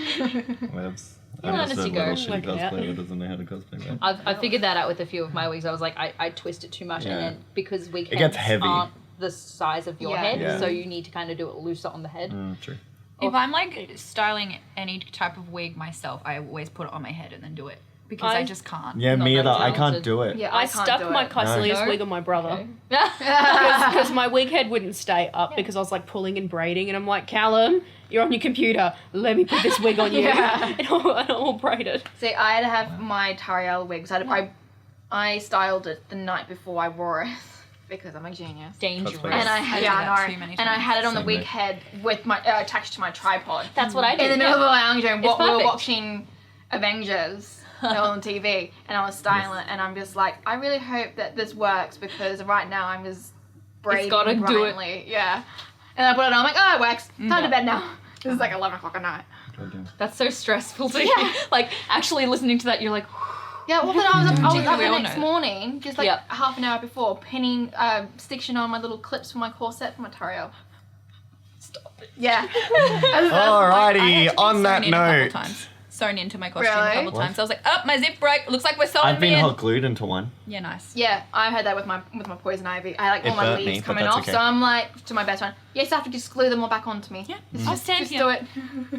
Webs. learn I'm just as a you go. little shitty Work it out. cosplayer that doesn't know how to cosplay. Right? I figured that out with a few of my wigs. I was like, I twist it too much, Yeah. and then because wig It gets heads heavy. aren't the size of your Yeah. head, Yeah. so you need to kind of do it looser on the head. True. If I'm like styling any type of wig myself, I always put it on my head and then do it because I I- just can't. Yeah, Not me that either. I can't talented. do it. Yeah, I can't stuck do my it. Caecilius No? wig on my brother. Okay. Because my wig head wouldn't stay up because I was like pulling and braiding, and I'm like, Callum, you're on your computer. Let me put this wig on you, Yeah. and I'll braid it. See, I had to have my Tariel wigs. I styled it the night before I wore it because I'm a genius. Dangerous. Cosplay. And I I do yeah, that I too know. many And I had it on the Same wig mate. head with my attached to my tripod. That's what I do. In the middle of the lounge room, It's we were perfect. watching Avengers on TV, and I was styling it, and I'm just like, I really hope that this works because right now I'm just braiding gotta do it. grindingly. Yeah. And I put it on, I'm like, oh, it works. Time to bed now. This is like 11 o'clock at night. That's so stressful to Yeah. Like, actually listening to that, you're like, Yeah, well, then I was up We the all next know. morning, just like Yep. half an hour before, pinning, stitching on my little clips for my corset for my Tariel. stop it. Yeah. I Alrighty, had to be on sewn that in a couple note. times. Sewn into my costume Really? a couple What? times. I was like, oh, my zip broke. Looks like we're sewing I've me been in. hot glued into one. Yeah, nice. Yeah, I had that with my poison ivy. I like It all my burnt me, leaves but coming that's off, okay. so I'm like to my best friend, yes, I have to just glue them all back onto me. Yeah. Just, stand just here. do it.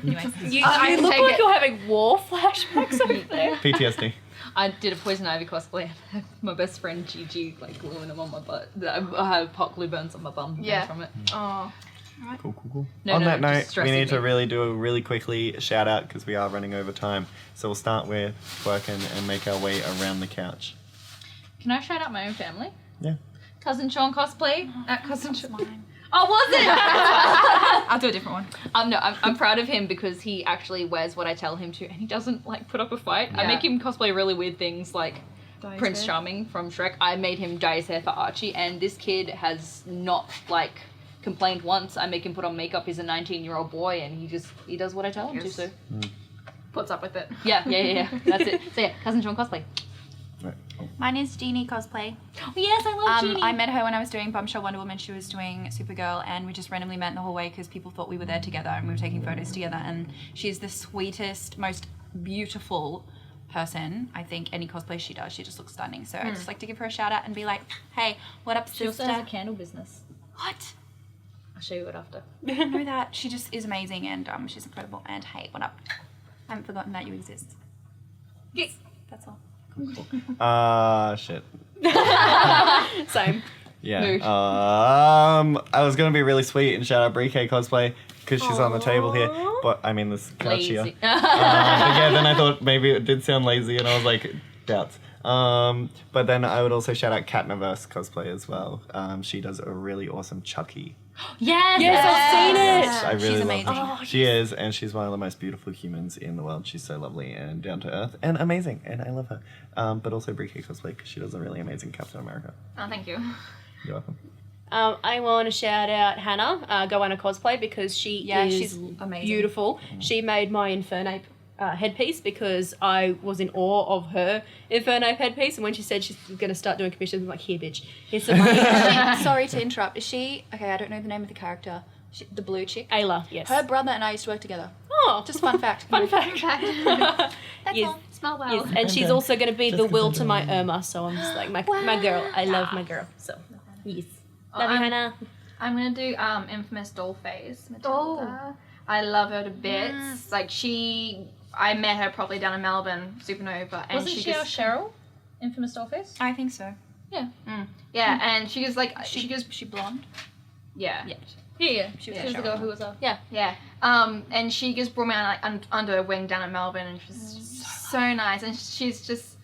Anyways. You, I you can look take like it. you're having war flashbacks over there. PTSD. I did a Poison Ivy cosplay. My best friend Gigi, like, gluing them on my butt. I have hot glue burns on my bum Yeah. from it. Oh. Cool. No, On no, that just note, we stressing need to me. really do a really quickly shout out because we are running over time. So we'll start with twerking and make our way around the couch. Can I shout out my own family? Yeah. Cousin Sean cosplay at Cousin Sean. Mine. Oh, was it? I'll do a different one. No, I'm proud of him because he actually wears what I tell him to, and he doesn't like put up a fight. I Yeah. make him cosplay really weird things like Dye his Prince hair. Charming from Shrek. I made him dye his hair for Archie, and this kid has not like complained once. I make him put on makeup. He's a 19-year-old boy, and he does what I tell him to. Yes. So Puts up with it. yeah. That's it. So yeah, Cousin Sean cosplay. Right. Oh. Mine is Jeannie cosplay. Oh yes, I love Jeannie. I met her when I was doing Bombshell Wonder Woman. She was doing Supergirl, and we just randomly met in the hallway because people thought we were there together, and we were taking photos together. And she's the sweetest, most beautiful person. I think any cosplay she does, she just looks stunning. So I just like to give her a shout out and be like, "Hey, what up, She also sister?" has a candle business. What? I'll show you it after. I didn't know that. She just is amazing, and she's incredible. And hey, what up? I haven't forgotten that you exist. Yes. That's all. Shit. Same. Yeah. Mood. I was gonna be really sweet and shout out Brie K cosplay because she's on the table here. But I mean this couch here. Lazy. But yeah, then I thought maybe it did sound lazy, and I was like, doubts. But then I would also shout out Katniverse cosplay as well. She does a really awesome Chucky. Yes. Yes, I've seen it. I really She's love amazing. her. She is, and she's one of the most beautiful humans in the world. She's so lovely and down to earth and amazing, and I love her. But also Brie K cosplay because she does a really amazing Captain America. Oh, thank you. You're welcome. I want to shout out Hannah, Goanna Cosplay, because she is she's amazing. beautiful. She made my Infernape headpiece because I was in awe of her Infernape headpiece, and when she said she's going to start doing commissions, I'm like, here, bitch, here's some money. Sorry to interrupt. Is she okay? I don't know the name of the character. The blue chick. Ayla, yes. Her brother and I used to work together. Oh, Just fun fact. fun fact. That's Yes. all. Smell well. Yes, and she's also going to be the Just will 'cause to I my don't know. Irma, so I'm just like, my girl. I love my girl. So, yes. Love you, I'm- Hannah. I'm gonna do infamous Dollface Matilda. I love her to bits. Like I met her probably down in Melbourne, Supernova, and Wasn't she our Cheryl? Infamous Dollface? I think so. Yeah, and she was like She blonde? yeah. Yeah. She was the girl who was yeah. Yeah, and she just brought me under her wing down in Melbourne, and she's so nice, and she's just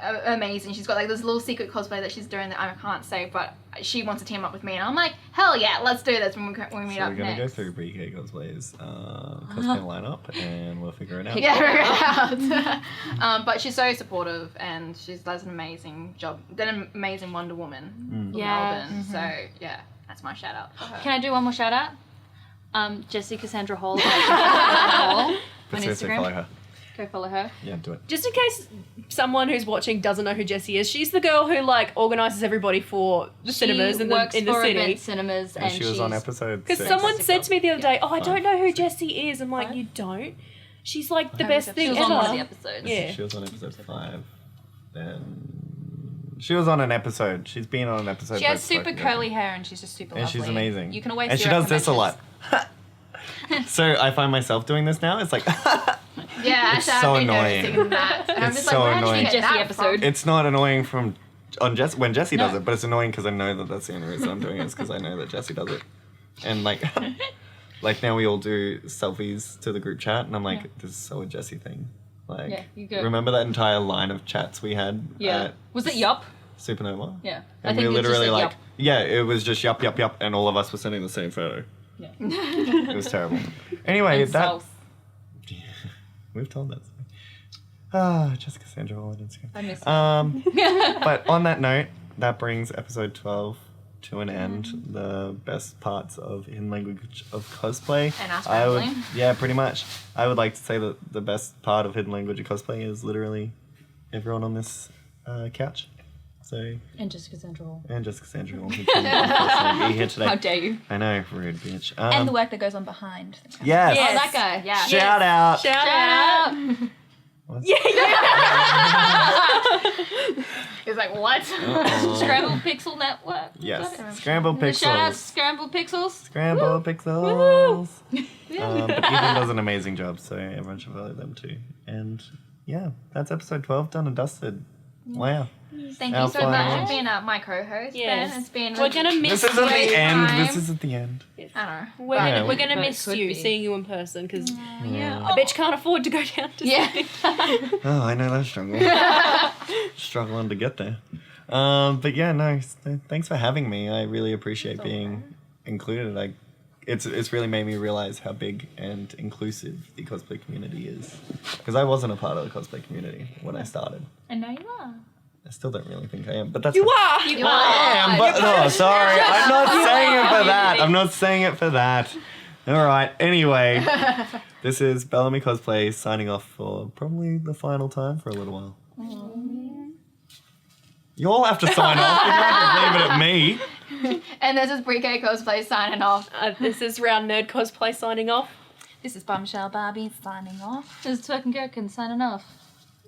amazing. She's got like this little secret cosplay that she's doing that I can't say, but she wants to team up with me, and I'm like, hell yeah, let's do this when we meet up next. We're gonna go through BK Cosplay's cosplay lineup, and we'll figure it out. Yeah, figure it out. But she's so supportive, and she does an amazing job. Did an amazing Wonder Woman for Melbourne. So yeah, that's my shout out for her. Can I do one more shout out? Jessie Cassandra Hall. Hall on But seriously, Instagram. follow her. Go follow her. Yeah, do it. Just in case someone who's watching doesn't know who Jessie is, she's the girl who like organises everybody for the cinemas in the city. Event cinemas, and she was on episode 6. Because someone said to me the other day, "Oh, I don't know who Jessie is." I'm like, "You don't? She's like the best She thing was ever." on one of the episodes. Yeah. She was on episode 5. Then she was on an episode. She's been on an episode. She has for super fucking curly hair and she's just super And lovely. she's amazing. You can always And see she her at does this a lot. conventions. So I find myself doing this now. It's like Yeah, It's actually, so I've been annoying. noticing that. And I'm It's just so like, where did annoying. she get Jessie that episode. from? it's not annoying when Jessie does No. it, but it's annoying because I know that that's the only reason I'm doing it is because I know that Jessie does it. And like now we all do selfies to the group chat, and I'm like, this is so a Jessie thing. Like, Yeah, you go. remember that entire line of chats we had? Yeah. Was it Yup? Supernova? Yeah. And I think we were it's just literally like, like, yeah, it was just yup, yup, yup, and all of us were sending the same photo. Yeah. It was terrible. Anyway, And that South. we've told that story. Jessica Sandra Hall on Instagram. I miss it. But on that note, that brings episode 12 to an end. The best parts of hidden language of cosplay. And us I would, rambling. yeah, pretty much. I would like to say that the best part of hidden language of cosplay is literally everyone on this couch. So, And Jessica Central. and Jessica Sandra Hall, who couldn't unfortunately be here today. How dare you? I know, rude bitch. And the work that goes on behind. the camera. Yes. Yes. Oh, that guy. Yeah. Shout out. Shout out. What's- He's like, what? Scrambled Pixel Network. Yes. Is that it? Scrambled Shout out Pixels. Scrambled Pixels. Scrambled Pixels. But Ethan does an amazing job, so everyone should follow them too. And yeah, that's episode 12 done and dusted. Wow. Thank Our you so much final- for being my co-host, Yes. Ben. It's been We're gonna miss This isn't the Great end. time. This isn't the end. I don't know. We're Yeah. gonna But it miss could you be. seeing you in person because Yeah. I bet you can't afford to go down to Yeah. Oh, I know that struggle. Struggling to get there. But yeah, no. Thanks for having me. I really appreciate being included. It's really made me realize how big and inclusive the cosplay community is. Because I wasn't a part of the cosplay community when I started. And now you are. I still don't really think I am, but that's You fine. are. You I am, but no, sorry. I'm not saying it for that. I'm not saying it for that. All right. Anyway, this is Bellarmy Cosplay signing off for probably the final time for a little while. You all have to sign off. You can't just leave it at me. And this is BK Cosplay signing off. This is Round Nerd Cosplay signing off. This is bombshellxbarbie signing off. This is twerkingherkin signing off.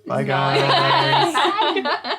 Bye, guys. Bye.